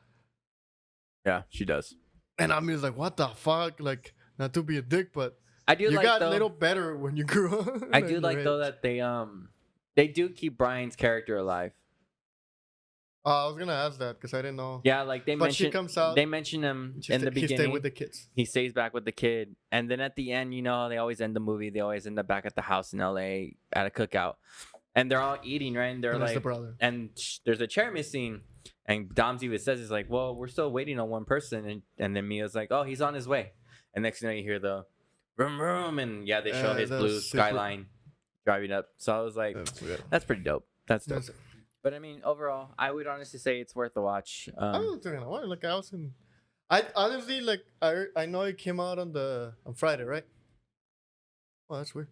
Yeah, she does. And I'm just like, what the fuck? Like, not to be a dick, but I do you like got though. a little better when you grew up. I do like though that they do keep Brian's character alive. I was gonna ask that because I didn't know. Yeah, like they But she mentioned. comes out. They mention him in the He beginning. stayed with the kids. He stays back with the kid, and then at the end, you know, they always end the movie. They always end up back at the house in LA at a cookout, and they're all eating, right? And they're And that's like, the brother. and there's a chair missing, and Dom's even says, "He's like, well, we're still waiting on one person," and then Mia's like, "Oh, he's on his way," and next thing you know, you hear the vroom vroom, and yeah, they show his that blue was super- skyline driving up. So I was like, That's weird. that's pretty dope. That's dope. That's- But I mean, overall, I would honestly say it's worth the watch. I was thinking, what? Like I was in. I honestly like. I know it came out on Friday, right? Oh, that's weird.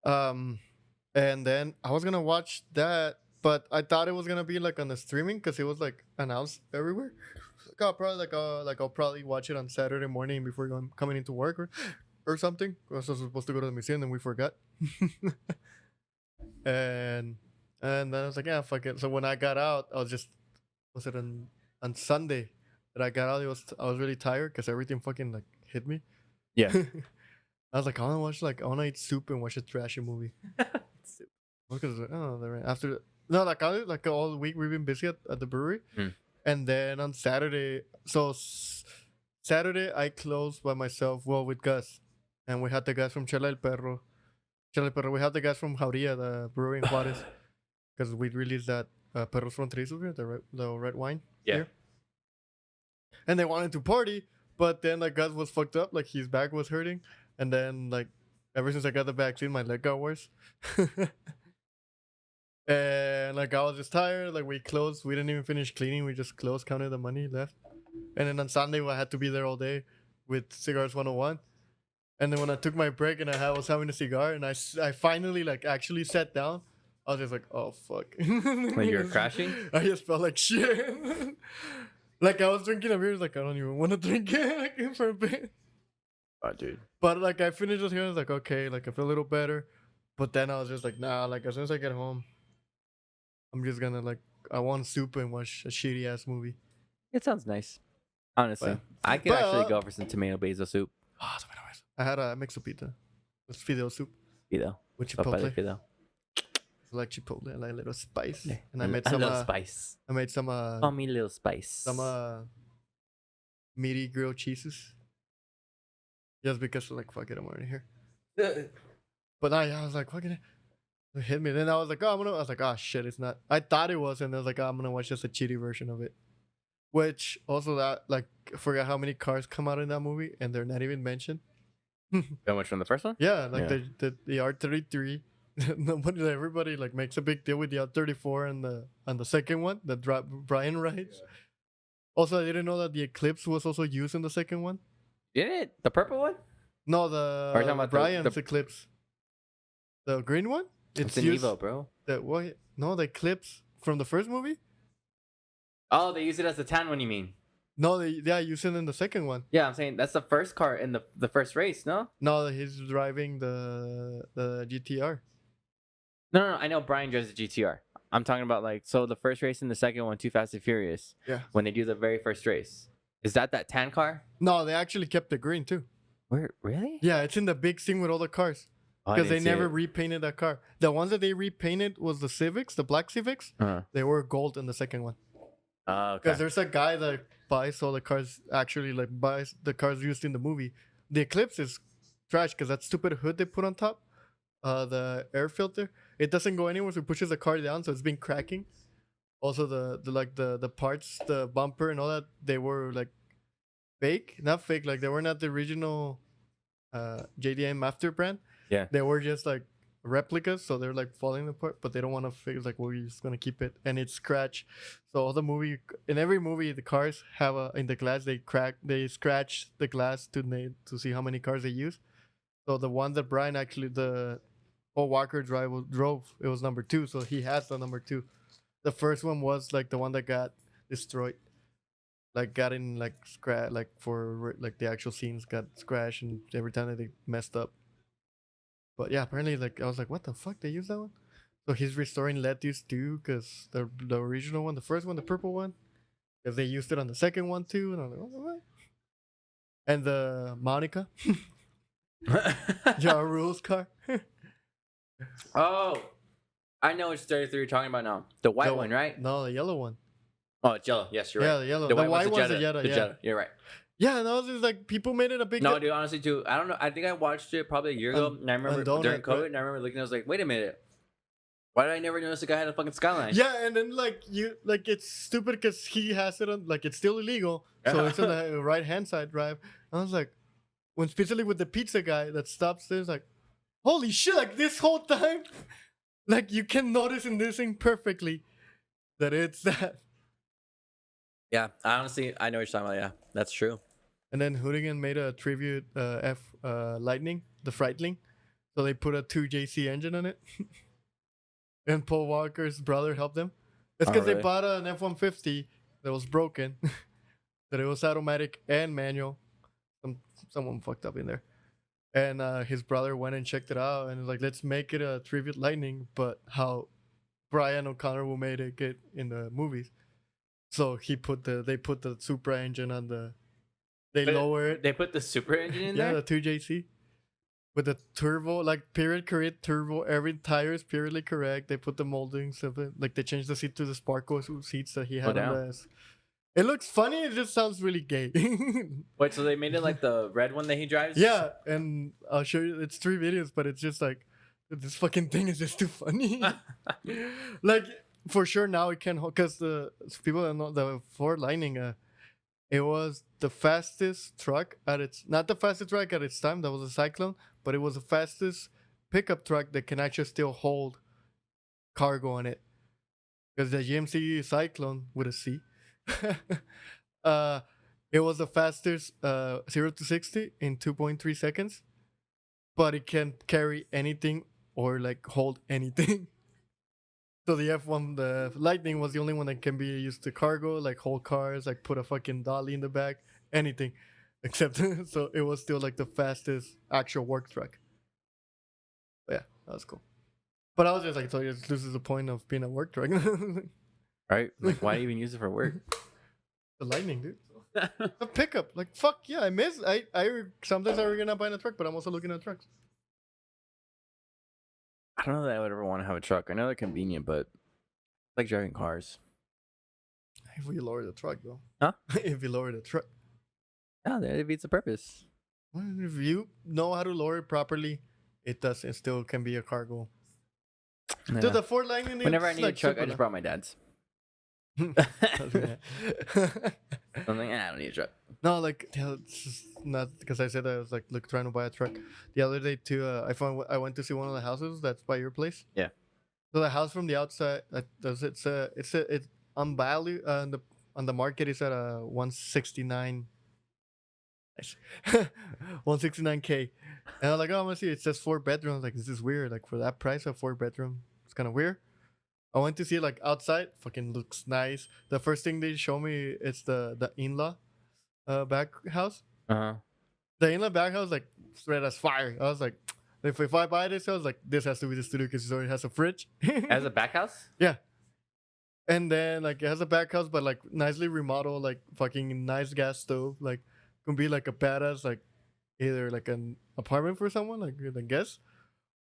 And then I was gonna watch that, but I thought it was gonna be like on the streaming because it was like announced everywhere. Like I'll probably watch it on Saturday morning before coming into work or something. I was supposed to go to the museum and we forgot. and then I was like, yeah, fuck it. So when I got out, was it on Sunday that I got out? I was really tired because everything fucking like hit me. Yeah. I was like, I want to eat soup and watch a trashy movie. Because like all week we've been busy at the brewery, and then on Saturday, Saturday I closed by myself. Well, with Gus, and we had the guys from Chela El Perro. We had the guys from Jauría, the brewery in Juarez, because we released that Perros Fronterizos here, the red wine. Yeah. Here. And they wanted to party, but then like Gus was fucked up, like his back was hurting, and then like ever since I got the vaccine, my leg got worse. And like I was just tired. Like we closed. We didn't even finish cleaning. We just closed, counted the money left. And then on Sunday, I had to be there all day with Cigars 101. And then when I took my break and I was having a cigar and I finally like actually sat down, I was just like, oh fuck. Like you were crashing? I just felt like shit. Like I was drinking a beer, like I don't even want to drink it like, for a bit. Oh, dude. But like I finished it here, I was like, okay, like I feel a little better. But then I was just like, nah, like as soon as I get home, I'm just gonna like I want soup and watch a shitty ass movie. It sounds nice. Honestly. But- I could actually go for some tomato basil soup. I had a mixed pizza. It's fideo soup Fidel. with Sopa de chipotle. fidel. I like chipotle. I like a little spice. Yeah. And I made A some. little spice. I made some. Call me little spice. Some meaty grilled cheeses. Just because like fuck it, I'm already here. But I was like, fucking it hit me. Then I was like, I was like, oh shit, it's not. I thought it was, and I was like, I'm gonna watch just a cheaty version of it. Which also that like I forgot how many cars come out in that movie, and they're not even mentioned. How much from the first one? Yeah, like Yeah. the R33. Everybody like makes a big deal with the R34 and the second one that Brian rides. Yeah. Also, I didn't know that the Eclipse was also used in the second one. Did it? The purple one? No, Or you're talking about Brian's the- Eclipse. The green one? It's an Evo, bro. What? No, the Eclipse from the first movie? Oh, they use it as the tan one, you mean? No, they use it in the second one. Yeah, I'm saying that's the first car in the first race, no? No, he's driving the GTR. No, I know Brian drives the GTR. I'm talking about like, so the first race and the second one, Too Fast and Furious. Yeah. When they do the very first race. Is that tan car? No, they actually kept the green too. Where, really? Yeah, it's in the big scene with all the cars. Oh, I Because they didn't see never it. repainted that car. The ones that they repainted was the Civics, the black Civics. Uh-huh. They were gold in the second one. Oh, Because okay. there's a guy that buys all the cars, actually like buys the cars used in the movie. The Eclipse is trash because that stupid hood they put on top, the air filter, it doesn't go anywhere, so it pushes the car down, so it's been cracking. Also the parts, the bumper and all that, they were like fake, not fake, like they were not the original JDM after brand. Yeah. They were just like replicas, so they're like falling apart, but they don't want to fix, like, we're just gonna keep it, and it's scratch. So all the movie, in every movie, the cars have in the glass, they scratch the glass to see how many cars they use. So the one that Brian actually, the Paul Walker drove, it was number 2, so he has the number 2. The first one was like the one that got destroyed, like got in like scratch, like for like the actual scenes got scratched, and every time that they messed up. But yeah, apparently, like, I was like, what the fuck? They use that one? So he's restoring Lettuce too, because the original one, the first one, the purple one, because they used it on the second one too. And I was like, what? And the Monica, Ja Rule's car. Oh, I know which 33 you're talking about now. The white one, right? No, the yellow one. Oh, it's yellow. Yes, you're Yeah, right. the yellow. The The white white one's one's the Jetta. The Yeah. Jetta. You're right. Yeah, and I was just like, people made it a big No, deal. dude, honestly, too. I don't know. I think I watched it probably a year ago, and I remember Donut, during COVID, right? and I remember looking, I was like, wait a minute. Why did I never notice the guy had a fucking skyline? Yeah, and then like it's stupid because he has it on, like, it's still illegal, so it's on the right hand side drive. I was like, when especially with the pizza guy that stops there, it's like, holy shit! Like this whole time, like you can notice in this thing perfectly that it's that. Yeah, I honestly, I know what you're talking about. Yeah, that's true. And then Hoonigan made a tribute Lightning, the Frightling, so they put a 2JC engine on it. And Paul Walker's brother helped them. It's Oh, because really? they bought an F-150 that was broken, that it was automatic and manual. Someone fucked up in there. And his brother went and checked it out and was like, let's make it a tribute Lightning, but how Brian O'Connor will made it get in the movies. So they put the Supra engine on the, they lower it. They put the super engine in Yeah, there? the 2JC. With the turbo, like period correct turbo, every tire is periodly correct. They put the moldings of it, like they changed the seat to the Sparko seats that he had on damn. the. It looks funny. It just sounds really gay. Wait, so they made it like the red one that he drives? Yeah, and I'll show you. It's 3 videos, but it's just like this fucking thing is just too funny. Like for sure now it can hold, because the people that know the Ford Lightning, it was the fastest truck at its, not the fastest truck at its time. That was a Cyclone, but it was the fastest pickup truck that can actually still hold cargo on it. Because the GMC Cyclone with a C, it was the fastest 0 to 60 in 2.3 seconds, but it can carry anything or like hold anything. So the F1, the Lightning was the only one that can be used to cargo, like hold cars, like put a fucking dolly in the back, anything. Except, so it was still like the fastest actual work truck. But yeah, that was cool. But I was just like, so this is the point of being a work truck. The Right? Like, why even use it for work? Lightning, dude. A pickup. Like, fuck yeah, I sometimes I regret not buying a truck, but I'm also looking at trucks. I don't know that I would ever want to have a truck. I know they're convenient, but I like driving cars. If we lower the truck, though. Huh? If you lower the truck. Oh, that defeats the purpose. Well, if you know how to lower it properly, it does. It still can be a cargo. Yeah. Dude, the Ford Lightning. Whenever I it's need a like truck, I super just brought my dad's. low. I'm like, I don't need a truck. No, like it's just not because I said I was like trying to buy a truck the other day too. I went to see one of the houses that's by your place. Yeah. So the house from the outside, it's on value on the market is at 169. 169K, and I'm like, oh, I'm gonna see. It says 4 bedrooms. Like, this is weird. Like for that price, a 4 bedroom, it's kind of weird. I went to see it like outside. Fucking looks nice. The first thing they show me it's the in-law back house. Uh-huh. The in-law back house like straight as fire. I was like, if I buy this, I was like, this has to be the studio because it already has a fridge. As a back house? Yeah. And then like it has a back house, but like nicely remodeled, like fucking nice gas stove. Like can be like a badass, like either like an apartment for someone, like I guess,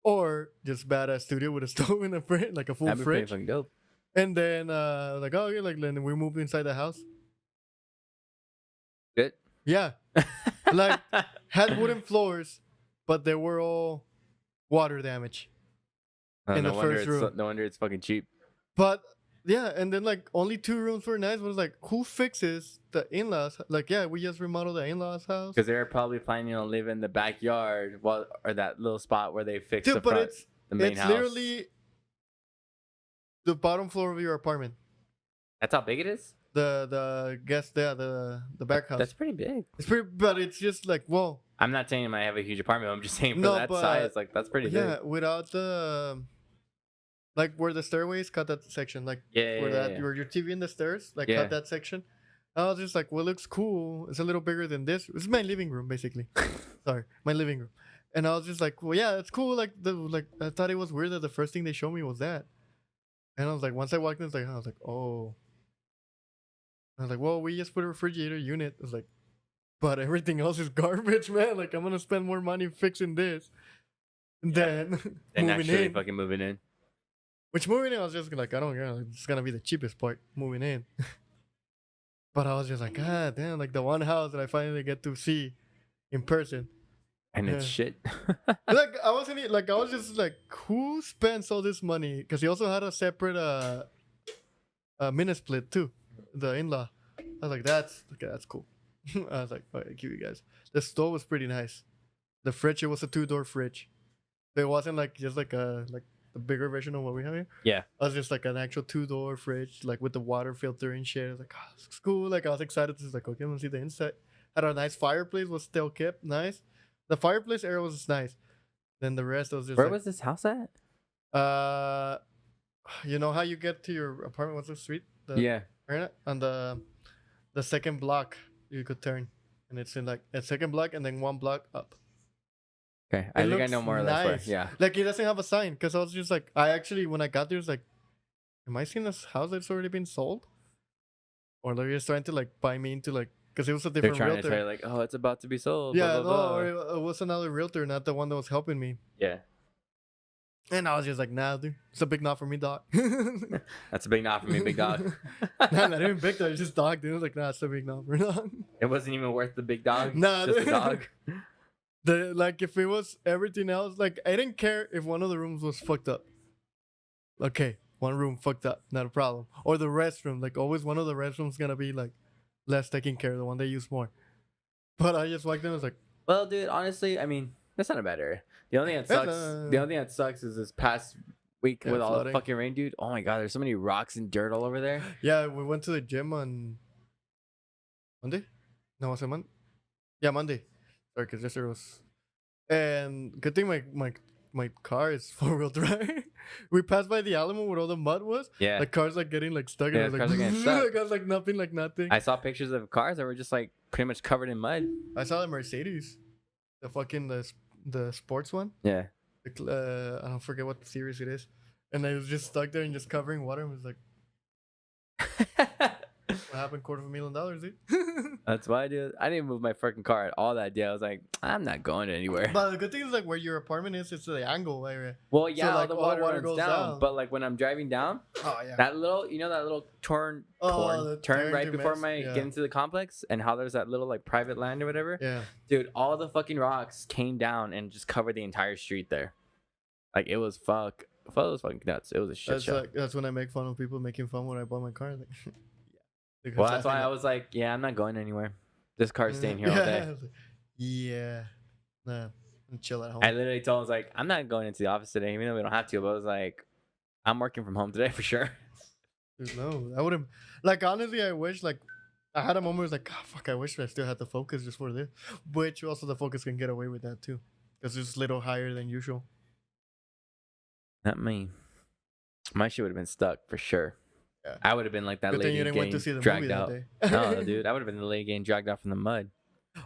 or just badass studio with a stove and a fridge, like a full That'd be pretty fridge. fucking dope. And then like oh yeah, like then we moved inside the house. Good. Yeah, like had wooden floors, but they were all water damage. Oh, In no the wonder first it's room. no wonder it's fucking cheap. But yeah, and then like only 2 rooms were nice. Was like who fixes the in-laws? Like yeah, we just remodeled the in-laws house. Because they're probably planning on living in the backyard, or that little spot where they fix Dude, the but front, the main it's house. literally the bottom floor of your apartment. That's how big it is. The guest there, the back house. That's pretty big. It's pretty, but it's just like whoa. I'm not saying I have a huge apartment. I'm just saying for No, that but- size, like that's pretty Yeah, big. without the like where the stairways cut that section, like Yeah, where yeah, that yeah. where your TV in the stairs, like Yeah. cut that section. I was just like, well, it looks cool. It's a little bigger than this. This is my living room, basically. Sorry, my living room. And I was just like, well, yeah, it's cool. Like I thought it was weird that the first thing they showed me was that. And I was like, once I walked in, I was like, oh. I was like, well, we just put a refrigerator unit. I was like, but everything else is garbage, man. Like I'm gonna spend more money fixing this. And then And moving actually in. fucking moving in. Which moving in, I was just like, I don't care. Like, it's gonna be the cheapest part, moving in. But I was just like, God damn, like the one house that I finally get to see in person. And it's Yeah. shit. Like I wasn't like I was just like, who spends all this money? Because he also had a separate mini split too, the in-law. I was like, that's cool. I was like, all right, give you guys. The stove was pretty nice. The fridge, it was a 2-door fridge. It wasn't like just like a the bigger version of what we have here. Yeah. I was just like an actual 2-door fridge, like with the water filter and shit. I was like, oh, this is cool. Like I was excited to like, okay, I'm gonna see the inside. Had a nice fireplace, was still kept nice. The fireplace area was nice. Then the rest was just Where like, was this house at? you know how you get to your apartment? What's the street? Yeah. Right on the second block you could turn, and it's in like a second block and then 1 block up. Okay. I It think I looks know more or less where. nice. Yeah. Like it doesn't have a sign because I was just like, I actually when I got there was like, am I seeing this house that's already been sold, or they're just trying to like buy me into like because it was a They're different trying realtor. to tell you like, oh, it's about to be sold. Yeah, blah, blah, no, blah. or it was another realtor, not the one that was helping me. Yeah. And I was just like, nah, dude, it's a big not for me, dog. That's a big not for me, big dog. Nah, not even big dog, it's just dog, dude. I was like, nah, it's a big not for dog. It wasn't even worth the big dog. Nah, Just a dude. dog. Like if it was everything else, like I didn't care if one of the rooms was fucked up. Okay, one room fucked up, not a problem. Or the restroom, like always one of the restrooms gonna be like less taken care of, the one they use more. But I just walked in and was like, Well, dude, honestly, I mean, that's not a bad area. The only thing that sucks, the only thing that sucks is this past week Yeah, with all the flooding. fucking rain, dude. Oh my god, there's so many rocks and dirt all over there. yeah, we went to the gym on Monday. No, was it Monday? Yeah, Monday. Sorry, because yesterday was. And good thing my car is 4-wheel drive. We passed by the Alamo where all the mud was. Yeah. The car's like getting like stuck. Yeah, And I was cars are like, getting stuck. like, I was like nothing. I saw pictures of cars that were just like pretty much covered in mud. I saw the Mercedes, the fucking the sports one. Yeah. I don't forget what series it is, and I was just stuck there and just covering water. And was like, what happened? $250,000, dude. That's why I do. I didn't move my freaking car at all that day. I was like, I'm not going anywhere. But the good thing is like where your apartment is, it's the angle area. Well, yeah, So, like, all the all the water, water runs goes down, down. but like when I'm driving down, Oh yeah. that little, that little turn the turn right to before mess- get into the complex, and how there's that little like private land or whatever. Yeah. Dude, all the fucking rocks came down and just covered the entire street there. Like it was fucking nuts. It was a shit show. That's when I make fun of people making fun when I bought my car. Like, Well, that's why I was like, yeah, I'm not going anywhere. This car's staying here all day. Yeah. Nah. I'm chill at home. I literally told him, I was like, I'm not going into the office today, even though we don't have to. But I was like, I'm working from home today for sure. Dude, no, I wouldn't. Like, honestly, I wish, like, I had a moment where I was like, oh, fuck, I wish I still had the focus just for this. Which also the focus can get away with that too. Because it's a little higher than usual. Not me. My shit would have been stuck for sure. Yeah. I would have been like that Good thing lady you didn't getting went to see the dragged movie out. that day. No, dude, I would have been the lady getting dragged out from the mud.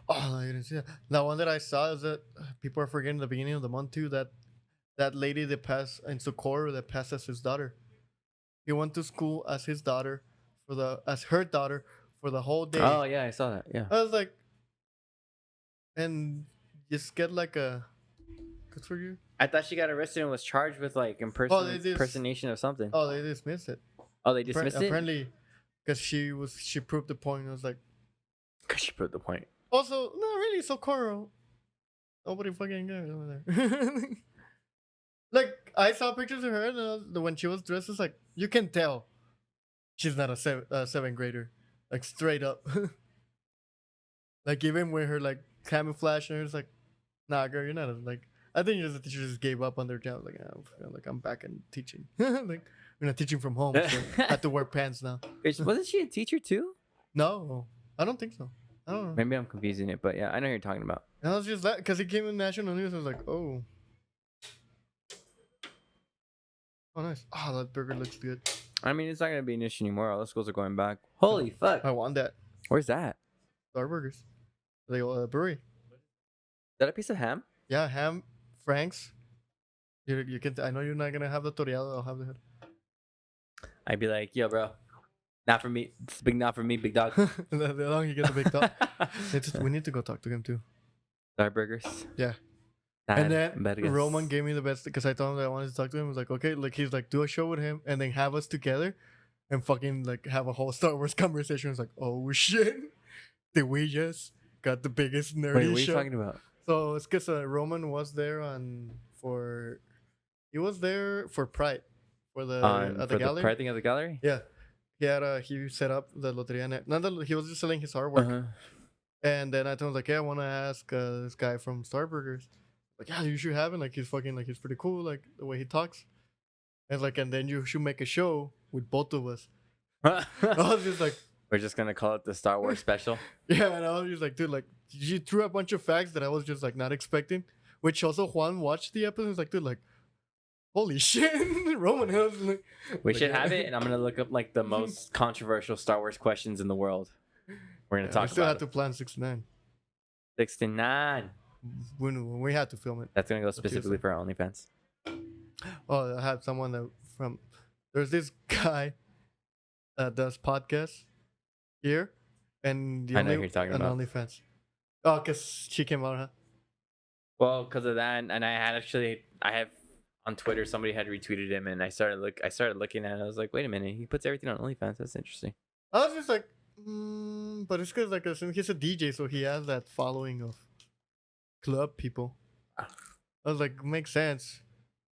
Oh, no, you didn't see that. The one that I saw is that people are forgetting the beginning of the month too. That lady that passed in Socorro that passed as his daughter. He went to school as his daughter as her daughter for the whole day. Oh yeah, I saw that. Yeah. I was like, and just get like a good for you. I thought she got arrested and was charged with like impersonation of something. Oh, they dismissed it. Oh, they dismissed it? Apparently, because she proved the point. I was like, Because she proved the point. also, not really, Socorro. Nobody fucking cares over there. Like, I saw pictures of her and when she was dressed, it's like, you can tell she's not a seventh grader. Like, straight up. Like, even with her, like, camouflage and it's like, nah, girl, you're not like, I think the teacher just gave up on their job. Like, I'm back in teaching. Like, we're not teaching from home, so I have to wear pants now. Wasn't she a teacher too? No, I don't think so. I don't know. Maybe I'm confusing it, but yeah, I know who you're talking about. And I was just that because it came in national news. I was like, oh, nice. Oh, that burger looks good. I mean, it's not gonna be an issue anymore. All the schools are going back. Holy fuck! I want that. Where's that? Starburgers. They go brewery. Is that a piece of ham? Yeah, ham, Frank's. You can. I know you're not gonna have the Toretto. I'll have the head. I'd be like, yo, bro, not for me. It's big, not for me, big dog. The long you get the big dog. We need to go talk to him too. Starburgers. Yeah. And then Roman gave me the best because I told him that I wanted to talk to him. I was like, okay, like he's like, do a show with him and then have us together and fucking like have a whole Star Wars conversation. I was like, oh shit, did we just got the biggest nerdy Wait, what are you show? talking about? So it's because Roman was there he was there for Pride for the at the gallery. The Pride thing at the gallery. Yeah, he set up the Loteria Net. Not that he was just selling his artwork. And then I told him like, yeah, I want to ask this guy from Starburgers. Like, yeah, you should have him. Like, he's fucking, like, he's pretty cool, like, the way he talks. And, like, and then you should make a show with both of us. I was just like... We're just going to call it the Star Wars special? Yeah, and I was just like, dude, like, you threw a bunch of facts that I was just, like, not expecting. Which also Juan watched the episode and was like, dude, like, holy shit. Roman Hills. Like, we should have it, and I'm going to look up, like, the most controversial Star Wars questions in the world. We're going to talk about it. We still have to plan 69. 69. When we had to film it. That's gonna go specifically for our OnlyFans. Oh, I had someone there's this guy that does podcasts here, and I know who you're talking about. OnlyFans. Oh, cause she came out, huh? Well, because of that, and I have on Twitter somebody had retweeted him, and I started looking at it. I was like, wait a minute, he puts everything on OnlyFans. That's interesting. I was just like, but it's because like he's a DJ, so he has that following of club people. I was like, makes sense.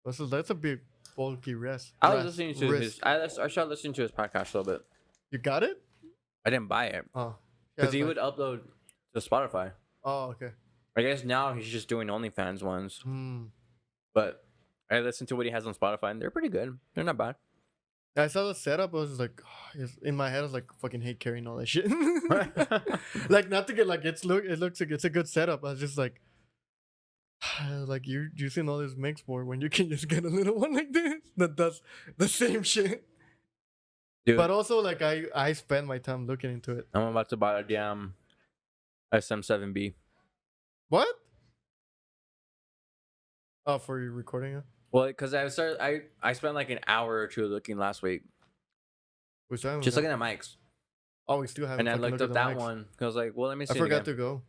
So that's a big bulky rest. I was listening to I started listening to his podcast a little bit. You got it? I didn't buy it. Oh, because he would upload to Spotify. Oh, okay. I guess now he's just doing OnlyFans ones. But I listened to what he has on Spotify, and they're pretty good. They're not bad. I saw the setup. I was just like, in my head, I was like, fucking hate carrying all that shit. Like, not to get like it looks like it's a good setup. I was just like, like you're using all this mix board when you can just get a little one like this that does the same shit. Dude. But also, like I spend my time looking into it. I'm about to buy a damn SM7B. What? Oh, for your recording? Huh? Well, because I spent like an hour or two looking last week. Which time? Just looking at mics. Oh, we still haven't. And I fucking looked looked up at that the mics. one. I was like, well, let me see. I forgot again. to go.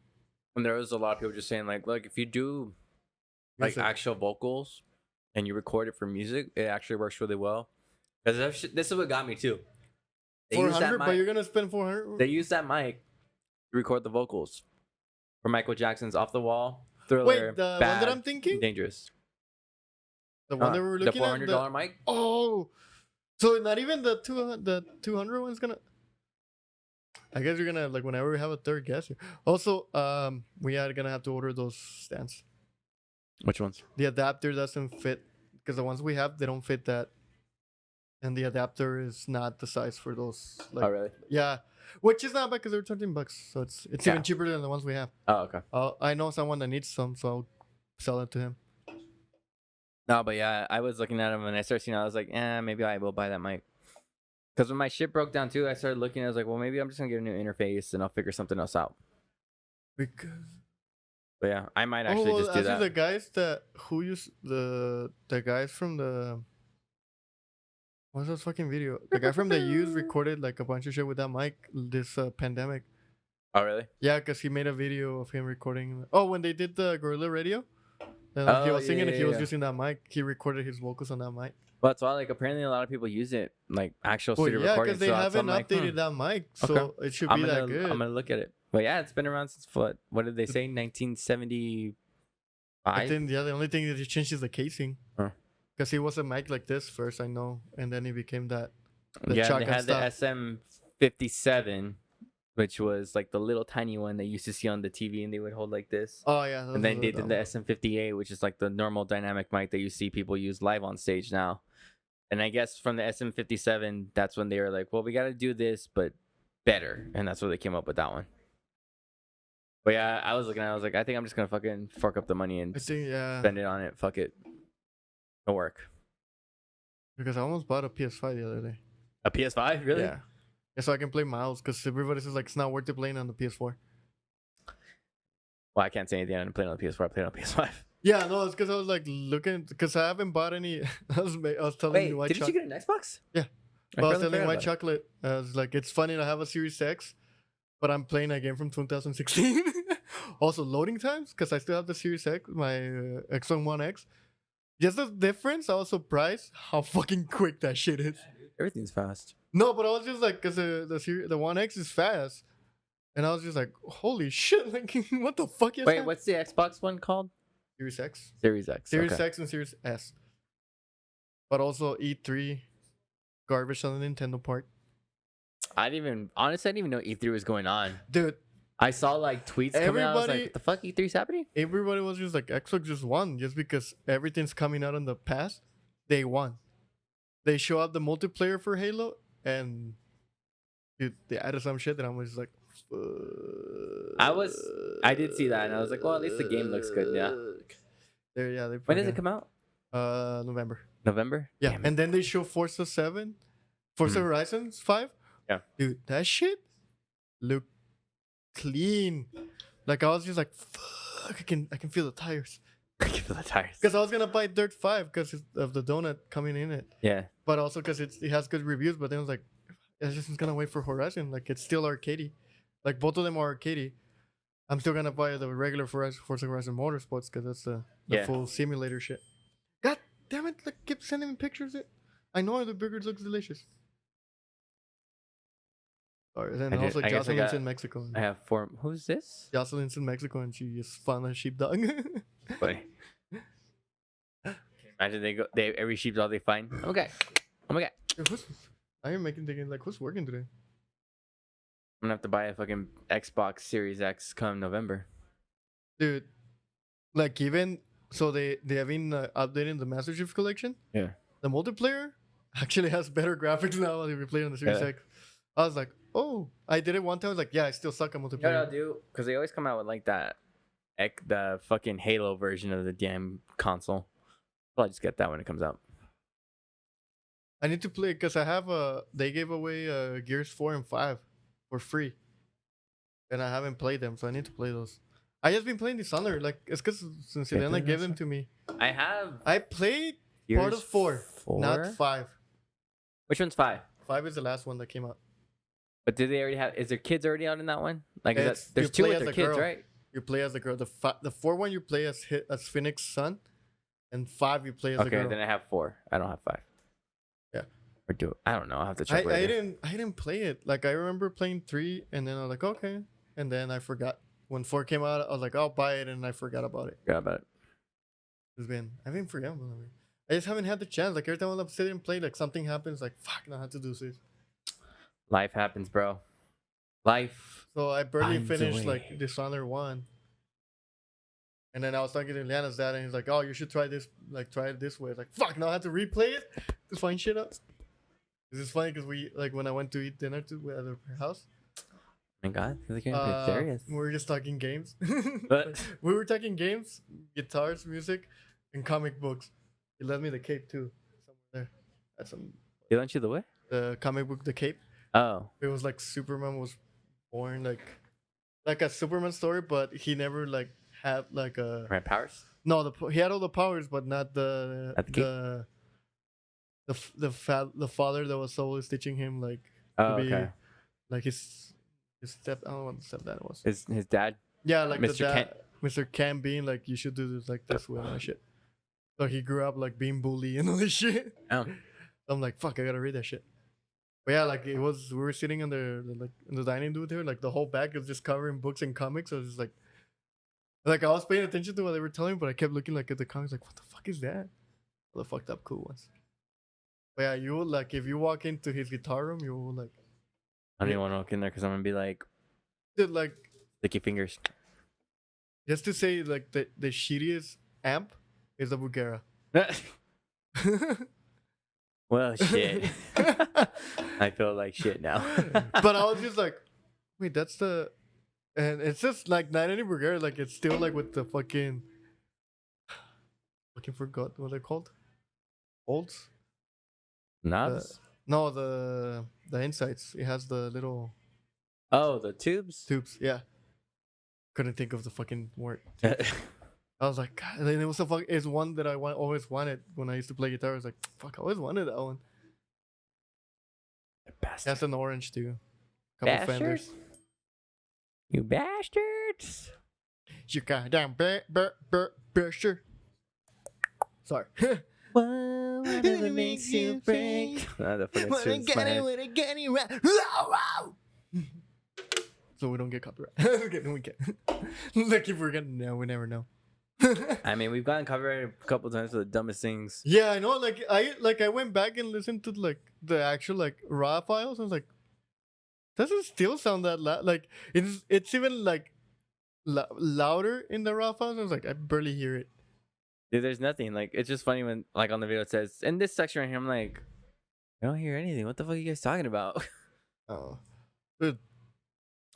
And there was a lot of people just saying like, look, if you do like Music. actual vocals and you record it for music, it actually works really well. Because this is what got me too. They use that 400, but mic. you're gonna spend 400. They use that mic to record the vocals for Michael Jackson's "Off the Wall," Thriller, Wait, the one Bad, that I'm thinking, Dangerous. the one that we were The looking at. $400 mic. Oh, so not even the 200 one's gonna. I guess you're gonna like whenever we have a third guest. Here. Also, we are gonna have to order those stands. Which ones? The adapter doesn't fit because the ones we have they don't fit that, and the adapter is not the size for those. Like, Oh, really? yeah, which is not bad because they're $13, so it's Yeah. even cheaper than the ones we have. Oh, okay. I know someone that needs some, so I'll sell it to him. No, but yeah, I was looking at them and I started seeing. I was like, maybe I will buy that mic. Because when my shit broke down too, I started looking. I was like, well, maybe I'm just gonna get a new interface and I'll figure something else out. Because But yeah, I might actually just do actually that. the guys that who use the guys from the what's that fucking video? The guy from the Use recorded like a bunch of shit with that mic this pandemic. Oh, really? Yeah, because he made a video of him recording. Oh, when they did the Gorilla Radio, and like, he Oh, was singing and he was yeah. using that mic. He recorded his vocals on that mic. But that's why, like, apparently a lot of people use it, like actual Well, studio yeah, recording. because they so that's- haven't I'm like, updated that mic, so Okay. it should I'm be gonna, that good. I'm gonna look at it. But yeah, it's been around since what did they say? 1975. I think the only thing that he changed is the casing. Huh. Because he was a mic like this first, I know, and then he became that. The Yeah, they shotgun had the stuff. SM57, which was like the little tiny one they used to see on the TV, and they would hold like this. Oh yeah. And then they did the SM58, which is like the normal dynamic mic that you see people use live on stage now. And I guess from the SM57, that's when they were like, well, we got to do this, but better. And that's where they came up with that one. But yeah, I was looking at it, I was like, I think I'm just going to fucking fork up the money and I think spend it on it. Fuck it. It'll work. because I almost bought a PS5 the other day. A PS5? Really? Yeah. Yeah, so I can play Miles because everybody says like it's not worth it playing on the PS4. Well, I can't say anything. I didn't play it on the PS4. I played it on PS5. Yeah, no, it's because I was like looking because I haven't bought any. I was telling you Wait, didn't you get an Xbox? Yeah. I Well, I was fairly telling forgot White about it. Chocolate, I was like, it's funny to have a Series X, but I'm playing a game from 2016. Also, loading times, because I still have the Series X, my Xbox One X. Just the difference, I was surprised how fucking quick that shit is. Everything's fast. No, but I was just like, because the One X is fast. And I was just like, holy shit, like, what the fuck is Wait, that? what's the Xbox one called? Series X? Series X. Series okay. X and Series S. But also E3, garbage on the Nintendo part. Honestly, I didn't even know E3 was going on. Dude, I saw like tweets coming out. I was like, Everybody- what the fuck? E3's happening? everybody was just like Xbox just won just because everything's coming out in the past. They won. They show up the multiplayer for Halo and dude, they added some shit that I was just like, I did see that and I was like, well, at least the game looks good. Yeah. They When does it come out? November. November? Yeah, Damn it. and then they show Forza Horizons 5. Yeah. Dude, that shit look clean. Like I was just like, fuck, I can feel the tires. I can feel the tires. Because I was gonna buy Dirt 5 because of the donut coming in it, Yeah. but also because it has good reviews. But then I was like, I just gonna wait for Horizon. Like it's still arcadey. Like both of them are arcadey. I'm still gonna buy the regular Forza Horizon Motorsports because that's the Yeah. full simulator shit. God damn it! Like keep sending me pictures. I know the burger looks delicious. Sorry, then I did- also I guess I Jocelyn's got- in Mexico. I have 4. Who's this? Jocelyn's in Mexico and she just found a sheepdog. Boy. Imagine every sheepdog they find. Okay. Oh my god. Dude, I am thinking like who's working today? I'm gonna have to buy a fucking Xbox Series X come November. Dude, like even so they have been updating the Master Chief collection. Yeah. The multiplayer actually has better graphics now than we play on the Series Yeah. X. I was like, oh, I did it one time. I was like, yeah, I still suck at multiplayer. No, dude. Because they always come out with like that, the fucking Halo version of the damn console. I'll just get that when it comes out. I need to play because I have they gave away Gears 4 and 5 for free, and I haven't played them, so I need to play those. I just been playing Dishonored, like it's because since Yeah, Elena play gave that them to me. I played Gears part of 4, not 5. Which one's 5? 5 is the last one that came out. But did they already have? Is there kids already out in that one? Like, It's- there's you two play with as their a kids, girl. right? You play as the girl. The 4 one you play as Phoenix's son, and 5 you play as the Okay, girl. then I have 4. I don't have 5. Yeah. Or do I don't know. I'll have to check. I later. didn't play it. Like I remember playing 3, and then I was like, okay, and then I forgot. When 4 came out, I was like, I'll buy it, and I forgot about it. Forgot about it. I've been forgetting about it. I just haven't had the chance. Like every time I'm sitting and play, like something happens. Like fuck, I have to do this. Life happens, bro. Life. So I barely Finds a finished way. like Dishonored 1. And then I was talking to Liana's dad, and he's like, "Oh, you should try this. Like, try it this way." It's like, "Fuck!" Now I have to replay it to find shit out. This is funny because we like when I went to eat dinner at her house. Oh my God, I think you're pretty serious. We were just talking games. What? We were talking games, guitars, music, and comic books. He left me the cape too, somewhere there. That's some He lent you the way? the comic book, the cape. Oh, It was like Superman was born like a Superman story, but he never like had like a right powers. no. He had all the powers, but not the Not the cape? the father that was always teaching him like Oh, to be okay. like his step. I don't know what the stepdad was. His dad. Yeah, like the Mr. dad, Kent. Mr. Kent being like, you should do this like this way and all that shit. So he grew up like being bullied and all this shit. Oh, I'm like, fuck, I gotta read that shit. But yeah, like we were sitting on like in the dining room there, like the whole back was just covering books and comics. So it was just like I was paying attention to what they were telling me, but I kept looking like at the comics, like, what the fuck is that? All the fucked up cool ones. But yeah, you will like if you walk into his guitar room, you will like, I don't even want to walk in there because I'm gonna be like dude, like sticky fingers. just to say like the shittiest amp is the Bulgara. Well, shit. I feel like shit now. But I was just like, wait, that's the, and it's just like not any Bulgara, like it's still like with the fucking forgot what they're called, bolts. Knobs? No, the insides. It has the little Oh, the tubes? tubes. Yeah, couldn't think of the fucking word. I was like, God, and then it was it's one that I always wanted when I used to play guitar. I was like, fuck, I always wanted that one. Bastard. That's an orange too. Couple Bastards. fenders. You bastards. You goddamn bastard. Sorry. Whatever makes you break. The fucking tune's in my head. So we don't get copyright. We can. Like if we're gonna, no, we never know. I mean, we've gotten copyrighted a couple times for the dumbest things. Yeah, I know. Like I went back and listened to like the actual like raw files. I was like, doesn't still sound that loud. Like it's even like louder in the raw files. I was like, I barely hear it. Dude, there's nothing. Like, it's just funny when, like, on the video it says, in this section right here, I'm like, I don't hear anything. What the fuck are you guys talking about? Oh, dude,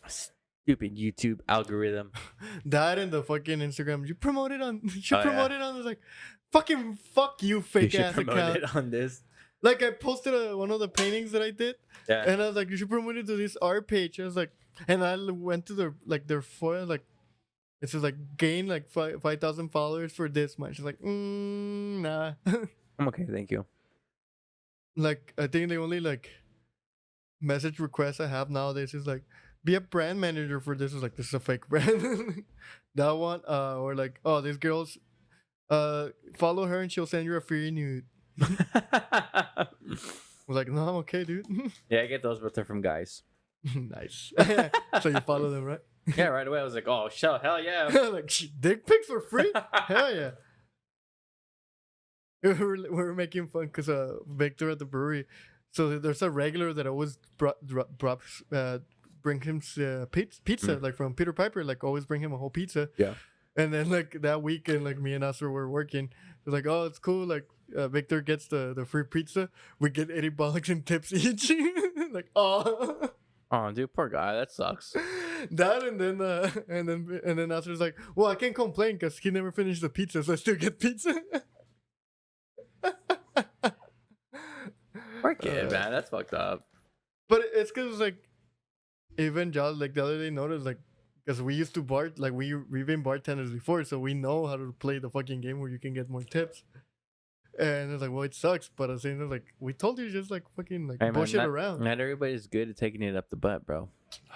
Stupid YouTube algorithm. that and the fucking Instagram. You promote it on. You should Oh, promote it on. I was like, fucking fuck you, You fake should ass promote account. it on this. Like I posted one of the paintings that I did. Yeah. And I was like, you should promote it to this art page. I was like, and I went to their foil, like, it says like gain like 5,000 followers for this much. It's like, nah. I'm okay, thank you. Like, I think the only like message request I have nowadays is like, be a brand manager for this. Is like, this is a fake brand. That one, or like, oh, this girl's, follow her and she'll send you a free nude. I was like, no, I'm okay, dude. Yeah, I get those, but they're from guys. Nice. So you follow them, right? Yeah, right away I was like, oh, hell yeah. Like dick pics for free? Hell yeah. We were making fun because Victor at the brewery. So there's a regular that always bring him pizza like from Peter Piper. Like always bring him a whole pizza. Yeah. And then like that weekend, like me and Asher were working. It's like, oh, it's cool. Like Victor gets the free pizza. We get $80 in tips each. Like, oh. Oh, dude, poor guy. That sucks. That and then Asher's like, well, I can't complain because he never finished the pizza, so I still get pizza. Poor kid, man. That's fucked up. But it's because like even Josh, like the other day noticed, like, because we used to like we've been bartenders before, so we know how to play the fucking game where you can get more tips. And it's like, well, it sucks, but I'm saying like, we told you just like fucking like Hey, man, bullshit not, around. Not everybody's good at taking it up the butt, bro.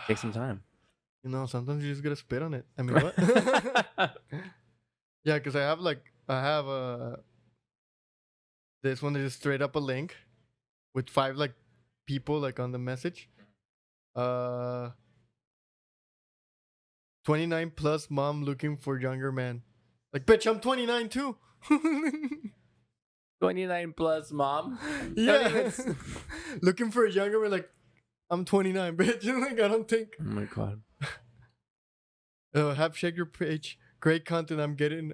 Take some time. You know, sometimes you just gotta spit on it. I mean, what? Yeah, because I have this one that is straight up a link with 5 like people like on the message. 29 plus mom looking for younger man. Like, bitch, I'm 29 too. 29 plus, mom. Yeah. Looking for a younger man, like, I'm 29, bitch. Like, I don't think. Oh my god. Have checked your page. Great content. I'm getting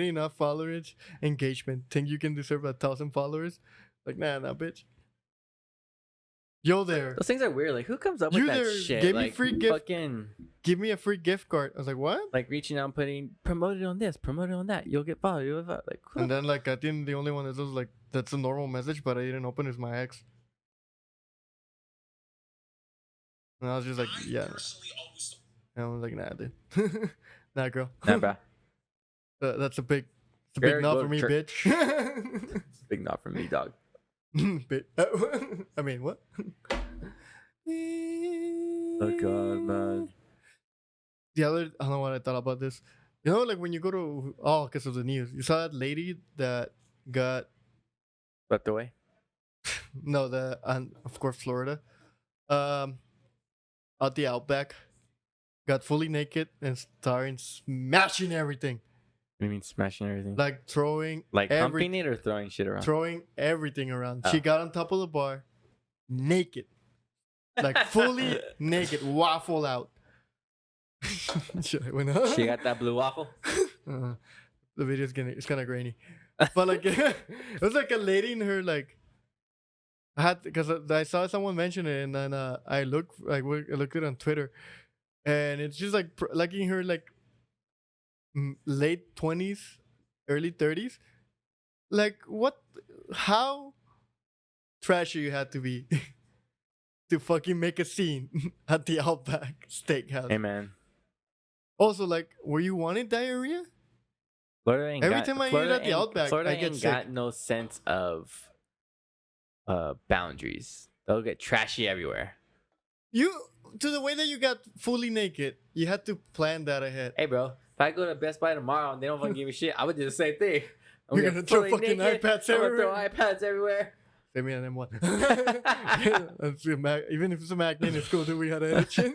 enough followers, engagement. Think you can deserve 1,000 followers? Like, nah, bitch. Yo there. Those things are weird. Like, who comes up with You that there, shit? gave me Like, free gift. fucking, Give me a free gift card. I was like, what? like reaching out and putting promote it on this, promote it on that. You'll get followed. You'll get followed. Like, who And then like I think the only one that was like that's a normal message, but I didn't open is my ex. And I was just like, yeah. And I was like, nah, dude. Nah, girl. Nah, bro. That's a big no Go for me, to bitch. Big not from me, dog. I mean, what? Oh god, man. The other, I don't know what I thought about this. You know, like when you go to, because of the news, you saw that lady that got, Swept away. no, of course, Florida, out the Outback, got fully naked and started smashing everything. What do you mean smashing everything? Like throwing, Like humping it or throwing shit around? throwing everything around. Oh. She got on top of the bar, naked, like fully naked, waffle out. She got that blue waffle. The video's it's kind of grainy, but like it was like a lady in her like. Because I saw someone mention it, and then I looked it on Twitter, and it's just like in her like late 20s, early 30s. Like what? How trashy you had to be to fucking make a scene at the Outback Steakhouse. Hey man, Also, like, were you wanting diarrhea? Florida ain't Every got, time I eat Florida at the ain't- Outback, Florida I get ain't sick. got no sense of boundaries. They'll get trashy everywhere. To the way that you got fully naked, you had to plan that ahead. Hey bro, if I go to Best Buy tomorrow and they don't fucking give me shit, I would do the same thing. You're get gonna throw fully fucking naked, iPads I'm gonna everywhere. throw iPads everywhere. Send me an M1. Even if it's a Magnet, it's cool that we had an edition.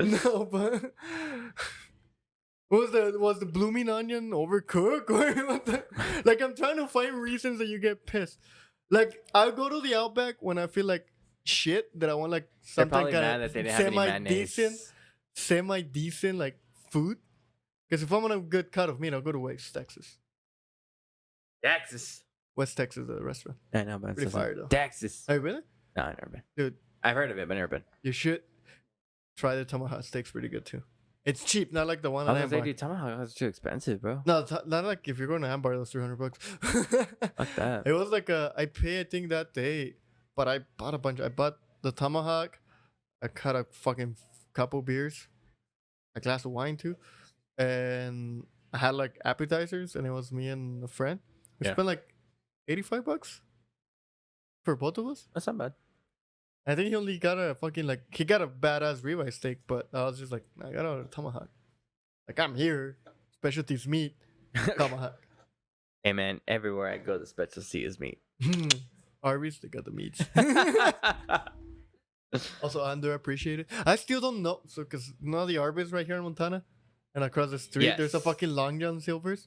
No, but was the blooming onion overcooked? Or what like, I'm trying to find reasons that you get pissed. Like, I'll go to the Outback when I feel like shit, that I want like They're something probably mad kind that they of didn't have any mayonnaise. semi-decent like food. Because if I'm on a good cut of meat, I'll go to West Texas. Texas. West Texas, the restaurant. I know, but Pretty fire, though. Texas. Hey, really? No, I've never been. Dude, I've heard of it, but never been. you should try the tomahawk steaks. Pretty good too. It's cheap, not like the one I at was gonna say, Ambar. dude, tomahawk is too expensive, bro. No, not like if you're going to Ambar, that's $300. Fuck that. It was like I paid, I think, that day, but I bought a bunch. I bought the tomahawk. I cut a fucking couple beers, a glass of wine too, and I had like appetizers, and it was me and a friend. We Yeah. spent like $85 for both of us. That's not bad. I think he only got a fucking he got a badass ribeye steak, but I was just like, I got a tomahawk. Like, I'm here, specialties meat, tomahawk. Hey man, everywhere I go, the specialty is meat. Arby's, they got the meats. Also underappreciated. I still don't know, because the Arby's right here in Montana, and across the street there's a Yes. fucking Long John Silver's.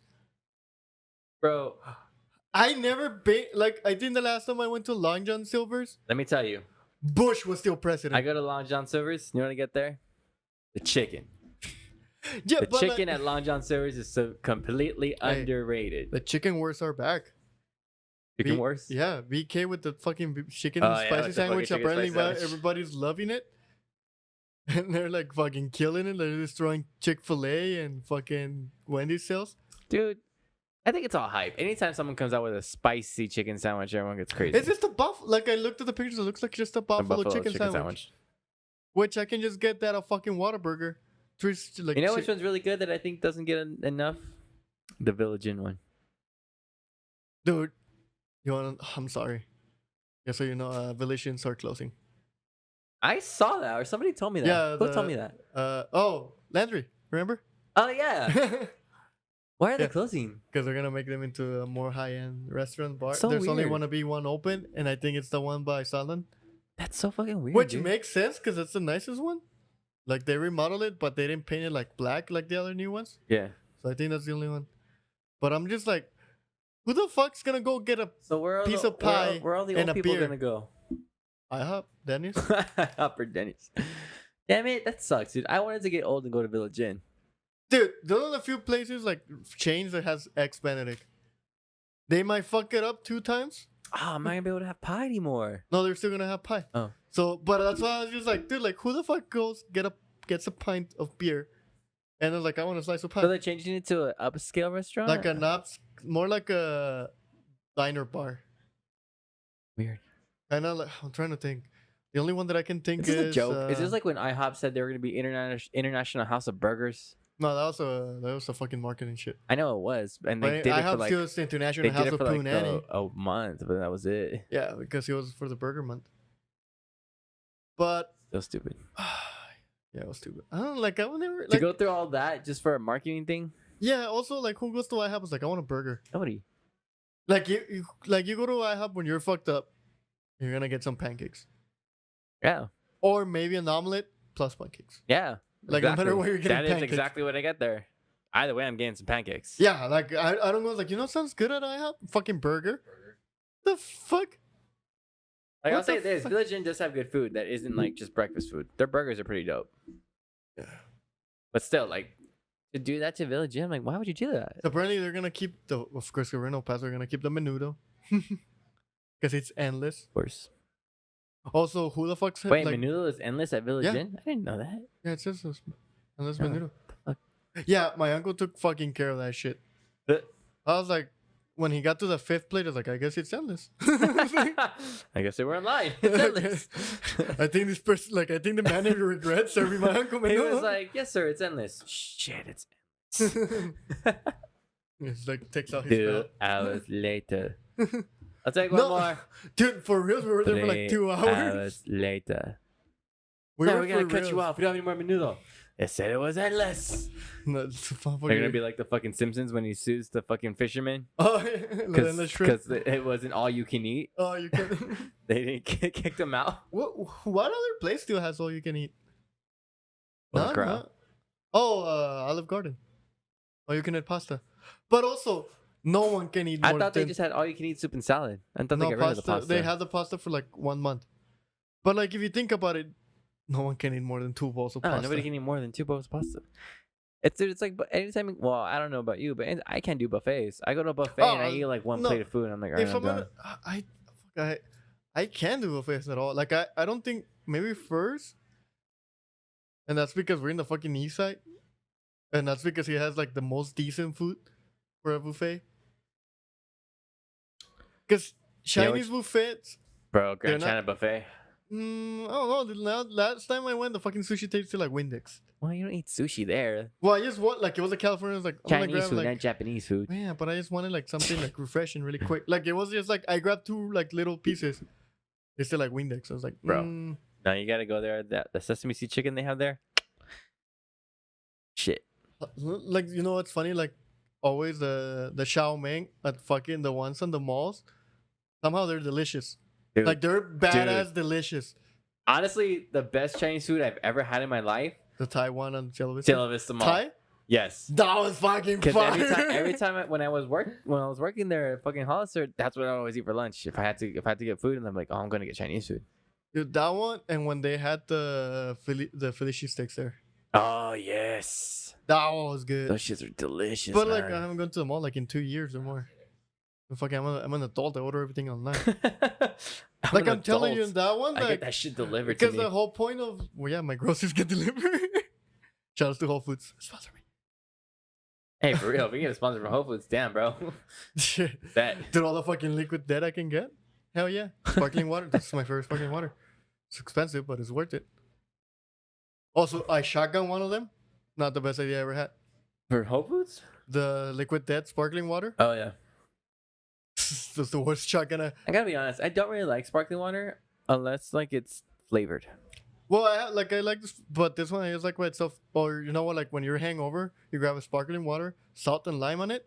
Bro, I never been I think the last time I went to Long John Silver's, let me tell you. Bush was still president. I go to Long John Silver's. You know what I get there? The chicken. Yeah, The but chicken at Long John Silver's is so completely underrated. the chicken wars are back. Chicken wars? Yeah, VK with the fucking chicken Oh, yeah, spicy with the fucking sandwich. chicken Apparently, spicy sandwich. everybody's loving it. And they're like fucking killing it. They're destroying Chick-fil-A and fucking Wendy's sales. Dude, I think it's all hype. Anytime someone comes out with a spicy chicken sandwich, everyone gets crazy. It's just a buff. Like, I looked at the pictures. It looks like just a A buffalo, chicken sandwich. Which I can just get that a fucking Whataburger. Like, You know which one's really good that I think doesn't get enough? The Village Inn one. Dude, you want? I'm sorry. Yeah, so you know, Volitions are closing. I saw that, or somebody told me that. Yeah, Who told me that? Landry, remember? Oh yeah. Why are they Yeah. closing? Because they're gonna make them into a more high-end restaurant bar. So There's only weird. wanna be one open, and I think it's the one by Salon, That's so fucking weird. which dude. makes sense because it's the nicest one. Like they remodeled it, but they didn't paint it like black like the other new ones. Yeah. So I think that's the only one. But I'm just like, who the fuck's gonna go get a So where are piece the, of pie where are all the and old a people beer? gonna go? IHOP, Denny's? Upper Denny's. Damn it, that sucks, dude. I wanted to get old and go to Village Inn. Dude, those are the few places like chains that has ex Benedict. They might fuck it up 2 times. Ah, am I gonna be able to have pie anymore? No, they're still gonna have pie. Oh. So, but that's why I was just like, dude, like who the fuck gets a pint of beer, and then like I want a slice of pie, So they're changing it to an upscale restaurant? like a naps, more like a diner bar. Weird. Kind of like I'm trying to think. The only one that I can think Is this a is joke? Is this like when IHOP said they were gonna be international house of burgers? no, that was a fucking marketing shit. I know it was, and they But did it for IHOP like still is the they international did house it of for like Punani. a month, but that was it. Yeah, because it was for the burger month. But So stupid. yeah, it was stupid. I don't like. I would never To like. go through all that just for a marketing thing? Yeah. Also, like, who goes to IHOP is like, I want a burger. Nobody. Like you go to IHOP when you're fucked up. You're gonna get some pancakes, Yeah. or maybe an omelet plus pancakes. Yeah. Like, no matter where you're getting That is pancakes. exactly what I get there. Either way, I'm getting some pancakes. Yeah, like I don't go like, you know what sounds good at IHOP? Fucking burger. The fuck? Like, I'll What say the this: fuck? Village Inn does have good food that isn't like just breakfast food. Their burgers are pretty dope. Yeah. But still, like, to do that to Village Inn, like, why would you do that? Apparently they're gonna keep of course we're in El Paso, they're gonna keep the menudo. Because it's endless. Of course. Also, who the fuck's Wait, like, menudo is endless at Village Yeah. Inn? I didn't know that. yeah, it says this. Endless Oh, menudo. fuck. Yeah, my uncle took fucking care of that shit. Uh. I was like, when he got to the 5th plate, I was like, I guess it's endless. I guess they were in line. It's endless. I think this person, like, I think the manager regrets serving my uncle He menudo. was like, "Yes, sir, it's endless." Shit, it's endless. It's like takes out his 2 belt. hours later. I'll take one No, more. dude, for real, we were there for like 2 3 hours. hours later. We Sorry, were we're gonna for cut you real. off. We don't have any more menudo. It said it was endless. No, it's They're gonna be like the fucking Simpsons when he sues the fucking fisherman oh, yeah, the shrimp. because it wasn't all you can eat. Oh, you can. They didn't kick them out. What other place still has all you can eat? Well, None, Crow. huh? Oh, Olive Garden. All you can eat pasta. But also, no one can eat more I thought they than just had all you can eat soup and salad. I thought no they got rid of the pasta. pasta. They had the pasta for like 1 month. But like, if you think about it, no one can eat more than 2 bowls of No, pasta. nobody can eat more than 2 bowls of pasta. It's like anytime. Well, I don't know about you, but I can't do buffets. I go to a buffet and I eat like one no. plate of food. And I'm like, all right, If I'm I'm done. gonna, I can't do buffets at all. Like I don't think maybe first, and that's because we're in the fucking east side, and that's because he has like the most decent food for a buffet. Because Chinese buffets, Bro, Grand they're not- China buffet. I don't know. Last time I went, the fucking sushi tasted like Windex. Well, you don't eat sushi there. Well, I just want like it was a California. I was like, I'm gonna Chinese grab food, like. not Japanese food. Yeah, but I just wanted like something like refreshing really quick. Like it was just like I grabbed 2 like little pieces. They still like Windex. I was like, Bro. mm. No, you gotta go there. The sesame seed chicken they have there. Shit. Like you know what's funny? Like always the Chow Mein at fucking the ones on the malls. Somehow they're delicious. Dude, Like they're badass delicious. honestly, the best Chinese food I've ever had in my life. The Taiwan on Cielo Vista. Cielo Vista Mall. Thai? Yes. That was fucking Because fire. every time when I was working there at fucking Hollister, that's what I always eat for lunch. If I had to get food, and I'm like, oh, I'm gonna get Chinese food. Dude, that one and when they had the Philly cheesesteaks there. Oh yes, That one was good. those shits are delicious. But like I man. haven't gone to the mall like in 2 years or more. But fucking I'm an adult. I order everything online. Like I'm telling you, that one, I like get that shit delivered to because me. the whole point of my groceries get delivered. Shout out to Whole Foods. Sponsor me. Hey, for real, if we get a sponsor from Whole Foods, damn, bro. Shit. That Did all the fucking liquid dead I can get? Hell yeah. Sparkling water. This is my favorite sparkling water. It's expensive, but it's worth it. Also, I shotgun one of them. Not the best idea I ever had. for Whole Foods. The liquid dead sparkling water. Oh yeah. That's the worst shotgun. I gotta be honest. I don't really like sparkling water unless like it's flavored. Well, I like this, but this one is like by itself. Or you know what? Like when you're hangover, you grab a sparkling water, salt and lime on it.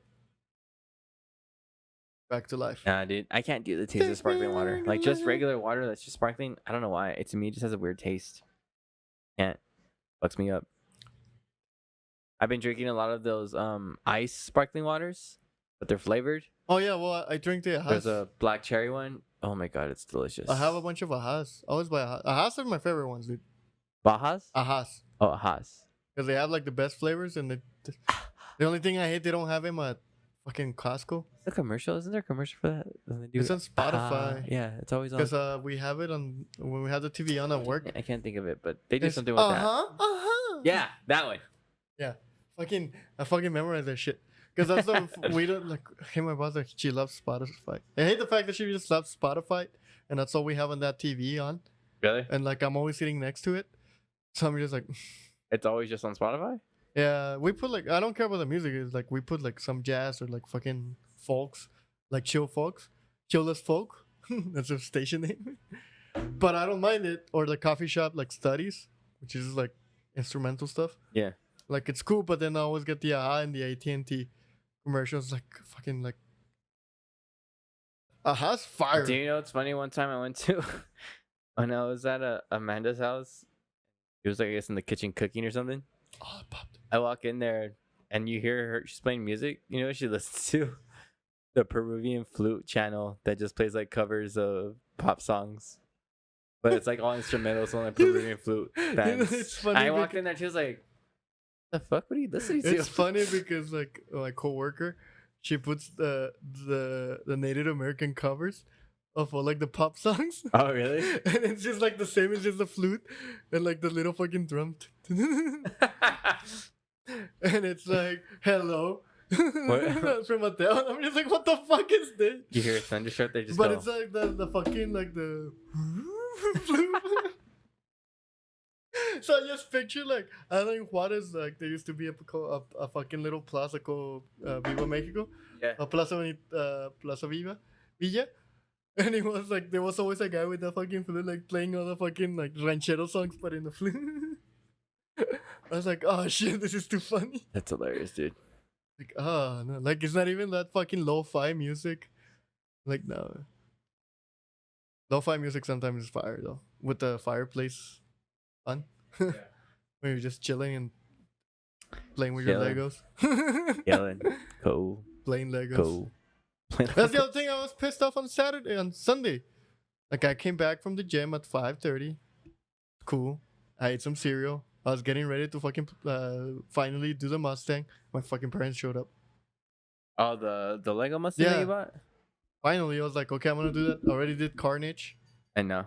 Back to life. Nah, dude, I can't do the taste of sparkling water. Like just regular water that's just sparkling. I don't know why. It to me just has a weird taste. Can't. Fucks me up. I've been drinking a lot of those ice sparkling waters, but they're flavored. Oh yeah, well I drink the Ahas. There's a black cherry one. Oh my god, it's delicious. I have a bunch of Ahas. I always buy Ahas. Ahas are my favorite ones, dude. Bajas? Ahas. Oh, Ahas. Because they have like the best flavors, and the only thing I hate, they don't have them at fucking Costco. The commercial? Isn't there a commercial for that? Doesn't it do It's on Spotify. yeah, it's always on. Because we have it on when we have the TV on at work. I can't think of it, but they do It's something with that. Yeah, that one. Yeah, I fucking memorize that shit. Because that's the we don't like. Hey, my boss, like, she loves Spotify. I hate the fact that she just loves Spotify, and that's all we have on that TV on. Really? And like I'm always sitting next to it, so I'm just like, It's always just on Spotify? yeah. We put like I don't care about the music. It's like we put like some jazz or like fucking folks, like chillless folk. That's a station name. But I don't mind it. Or the coffee shop like studies, which is like instrumental stuff. Yeah. Like it's cool, but then I always get the AHA and the AT&T commercials, like fucking like AHA's fire. Do you know what's funny? One time I went to when I was at Amanda's house. It was like I guess in the kitchen cooking or something. Oh, it popped. I walk in there and you hear her. She's playing music. You know what she listens to? The Peruvian flute channel that just plays like covers of pop songs, but it's like all instrumentals on like Peruvian flute bands. It's funny. I walked in there. She was like, "The fuck? What are you listening to?" It's funny because like my coworker, she puts the Native American covers of all like the pop songs. Oh really? And it's just like the same. It's just the flute and like the little fucking drum. And it's like hello. From Adele. I'm just like, what the fuck is this? You hear a thunderstroke? They just But go. it's like the fucking like the flute. So I just picture like I think Juarez, like there used to be a fucking little plaza called Viva Mexico. Yeah. A Plaza Viva Villa. And it was like there was always a guy with the fucking flute like playing all the fucking like ranchero songs but in the flute. I was like, oh shit, this is too funny. That's hilarious, dude. Like, oh no, like it's not even that fucking lo-fi music. Like no. Lo-fi music sometimes is fire though. With the fireplace on. Yeah. When you're just chilling and playing with Chilling. your Legos. Yelling, cool, Playing Legos. cool. That's the other thing. I was pissed off on Sunday. Like I came back from the gym at 5:30. Cool. I ate some cereal. I was getting ready to fucking finally do the Mustang. My fucking parents showed up. Oh, the Lego Mustang that Yeah. you bought? Finally, I was like, okay, I'm gonna do that. I already did Carnage. I know.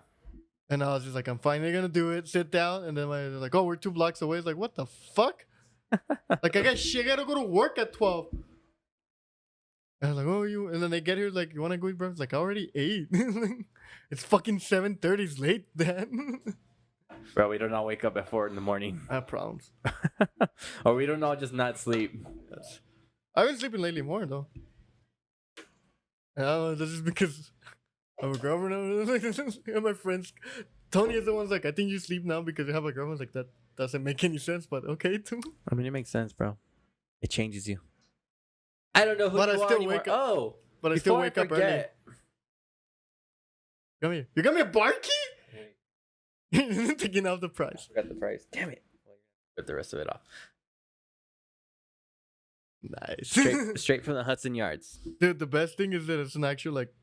And I was just like, I'm finally gonna do it. Sit down, and then they're like, oh, we're 2 blocks away. It's like, what the fuck? Like I gotta go to work at 12. And I was like, oh, you. And then they get here like, you wanna go eat breakfast? Like I already ate. It's fucking 7:30. It's late, then. Bro, we don't all wake up at 4 in the morning. I have problems. Or we don't all just not sleep. I've been sleeping lately more though. And this is because I'm a girlfriend. And my friends, Tony is the one's like, I think you sleep now because you have a girlfriend. Like that doesn't make any sense, but okay too. I mean, it makes sense, bro. It changes you. I don't know who But you I are still anymore. wake up- Oh, But I still before wake up early. forget, Come here. You got me a bar key? Taking off the price. forgot the price. Damn it. Rip the rest of it off. Nice. Straight from the Hudson Yards. Dude, the best thing is that it's an actual like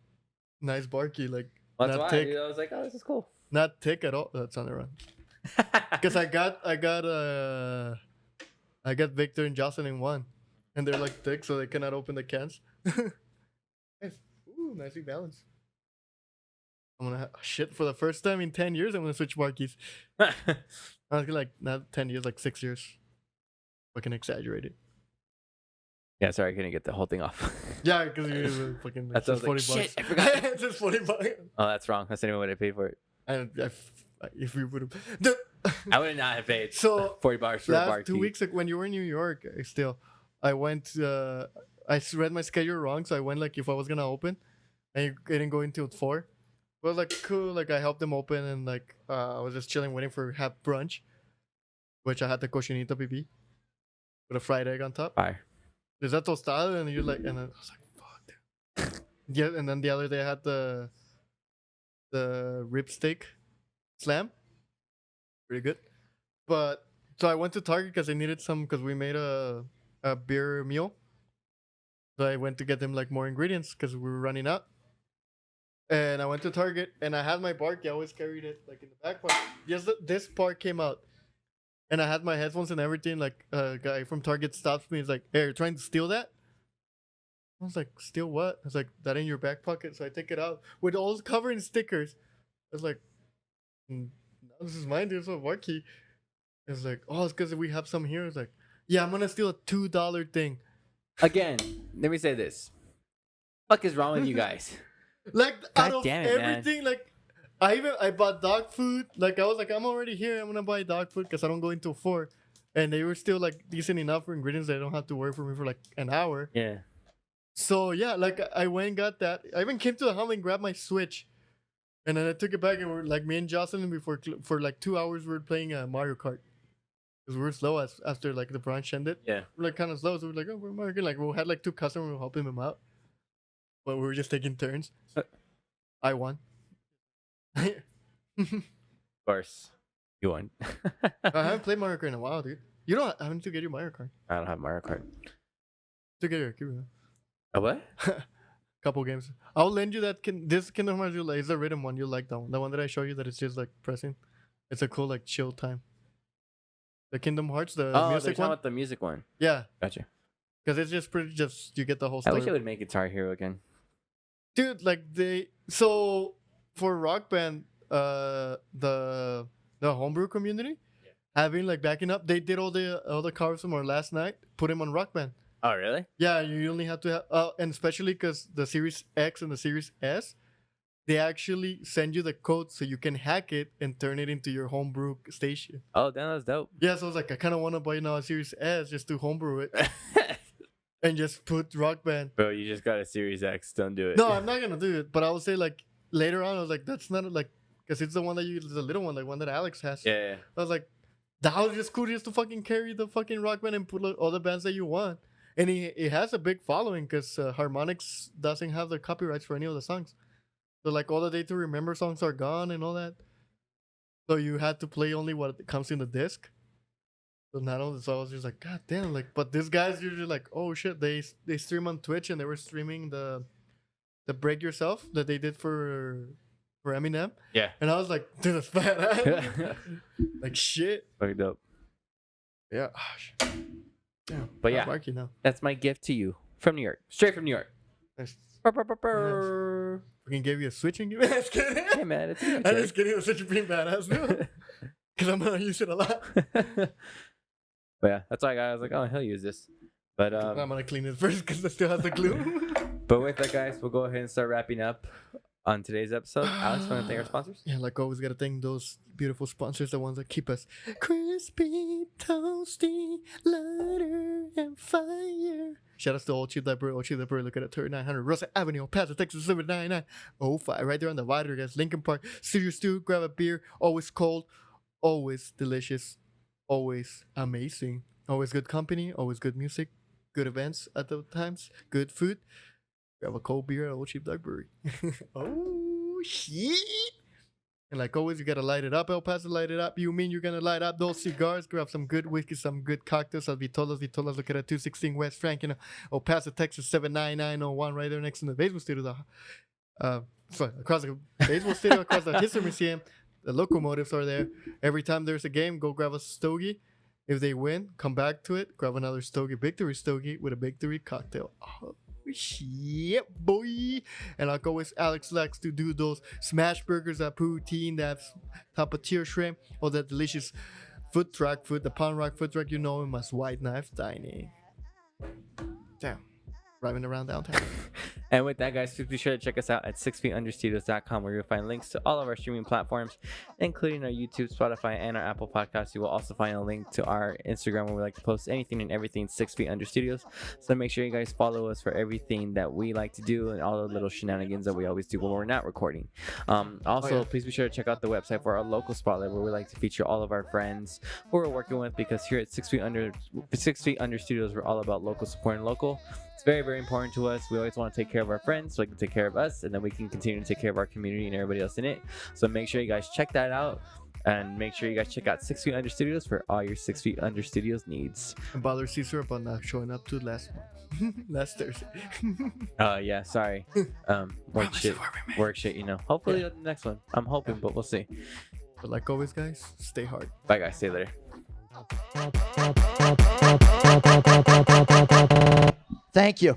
nice bar key, like That's not why thick, dude, I was like, oh, this is cool. not thick at all. That's on the run. Because I got Victor and Jocelyn one, and they're like thick, so they cannot open the cans. Nice. Ooh, nicely balanced. I'm gonna shit for the first time in 10 years. I'm gonna switch bar keys. I was gonna like not 10 years, like 6 years. Fucking exaggerated. Yeah, sorry, I couldn't get the whole thing off. Yeah, because you fucking That's it's just what I 40 was like, bucks. shit, I forgot. It's just 40 bucks. Oh, that's wrong. That's not even what I paid for it. And if we would have, I would not have paid so $40 for a bar last 2 key. weeks like when you were in New York, I went. I read my schedule wrong, so I went like if I was gonna open, and it didn't go until 4. But it was like cool. Like I helped them open, and like I was just chilling, waiting for have brunch, which I had the cochinita pipi with a fried egg on top. Fire. Is that tostada? And you're like, and then I was like, fuck, dude. Yeah, and then the other day I had the rib steak slam, pretty good. But so I went to Target because I needed some because we made a beer meal. So I went to get them like more ingredients because we were running out. And I went to Target and I had my bark. I always carried it like in the back pocket. Yes, this part came out, and I had my headphones and everything. Like a guy from Target stops me. He's like, "Hey, you're trying to steal that?" I was like, "Steal what?" I was like, "That in your back pocket." So I take it out with all covered in stickers. I was like, "No, this is mine, dude. It's a bark key." It's like, "Oh, it's because we have some here." It's like, "Yeah, I'm gonna steal a $2 thing." Again, let me say this. Fuck is wrong with you guys? Like out God of damn it, man. everything, like I bought dog food. Like I was like, I'm already here. I'm gonna buy dog food because I don't go until 4, and they were still like decent enough for ingredients. That I don't have to work for me for like an hour. Yeah. So yeah, like I went and got that. I even came to the home and grabbed my Switch, and then I took it back and we're like me and Jocelyn before for like 2 hours we were playing Mario Kart. Because we were slow after like the brunch ended. Yeah. We're like kind of slow, so we're like, oh, we're Mario Kart. Like we had like 2 customers, we were helping them out, but we were just taking turns. I won. Of course. You won. I haven't played Mario Kart in a while, dude. You don't haven't to get your Mario Kart. I don't have Mario Kart. To get your Cuba. A what? Couple games. I'll lend you that. This Kingdom Hearts you like. It's a rhythm one. You like that one. The one that I show you that it's just like pressing. It's a cool like chill time. The Kingdom Hearts, the music one. About the music one. Yeah, Gotcha. because it's just pretty. Just you get the whole I story. wish I would make Guitar Hero again. Dude, like so for Rock Band, the homebrew community, having like backing up, they did all the covers from our last night, put them on Rock Band. Oh, really? Yeah, you only have to have, and especially because the Series X and the Series S, they actually send you the code so you can hack it and turn it into your homebrew station. Oh, damn, that's dope. Yeah, so I was like, I kind of want to buy now a Series S just to homebrew it and just put Rock Band. Bro, you just got a Series X. Don't do it. No, I'm not gonna do it, but I would say like later on, I was like, that's not like, because it's the one that the little one, like one that Alex has. Yeah. I was like, that was just cool just to fucking carry the fucking Rock Band and put like, all the bands that you want. And it has a big following because Harmonix doesn't have the copyrights for any of the songs. So like all the Day to Remember songs are gone and all that. So you had to play only what comes in the disc. So not only, so I was just like, God damn, like, but these guys usually like, oh shit, they stream on Twitch and they were streaming the Break Yourself that they did for Eminem. Yeah. And I was like, dude, that's bad. Like shit. Fucked up. Yeah. Oh, shit. Yeah. But yeah, Marky now. that's my gift to you from New York. Straight from New York. Nice. Brr. Fucking gave you a Switch and give it. Just kidding. Hey, man, it's I'm just kidding. The Switch is pretty badass, though. Because I'm going to use it a lot. But yeah, that's why I was like, oh, he'll use this. But I'm going to clean it first because it still has the glue. But with that, guys, we'll go ahead and start wrapping up on today's episode. Alex, want to thank our sponsors? Yeah, like always, got to thank those beautiful sponsors, the ones that keep us crispy, toasty, lighter, and fire. Shout out to Old Cheap Brewery. Old Cheap Brewery, look at it, 3900 Rosa Avenue, Paso Texas, 79905. Right there on the water, guys. Lincoln Park. Cesar Stew, grab a beer. Always cold, always delicious, always amazing. Always good company, always good music, good events at the times, good food. Grab a cold beer at Old Cheap Brewery. Oh, shit. And like always, you gotta light it up, El Paso, light it up. You mean you're gonna light up those cigars? Grab some good whiskey, some good cocktails at Vitolas. Look at it, 216 West Franklin, El Paso, Texas, 79901, right there next to the baseball stadium. Across the baseball stadium, across the History Museum. The locomotives are there. Every time there's a game, go grab a stogie. If they win, come back to it, grab another stogie, victory stogie with a victory cocktail. Oh, shit, boy. And like always, Alex likes to do those smash burgers, that poutine, that top of tier shrimp, or that delicious food truck food, the Pound Rock food truck, you know him as White Knife Dining. Damn. driving around downtown. And with that, guys, please be sure to check us out at 6feetunderstudios.com, where you'll find links to all of our streaming platforms, including our YouTube, Spotify, and our Apple Podcasts. You will also find a link to our Instagram, where we like to post anything and everything 6 Feet Under Studios. So make sure you guys follow us for everything that we like to do and all the little shenanigans that we always do when we're not recording. Please be sure to check out the website for our local spotlight, where we like to feature all of our friends who we're working with, because here at 6 Feet Under Studios, we're all about local support and local. It's very, very important to us. We always want to take care of our friends so they can take care of us, and then we can continue to take care of our community and everybody else in it. So make sure you guys check that out, and make sure you guys check out 6 Feet Under Studios for all your 6 Feet Under Studios needs. And bother Cesar about not showing up to last Thursday. Yeah, sorry. Work shit, you know. Hopefully the next one. I'm hoping, but we'll see. But like always, guys, stay hard. Bye, guys. See you later. Thank you.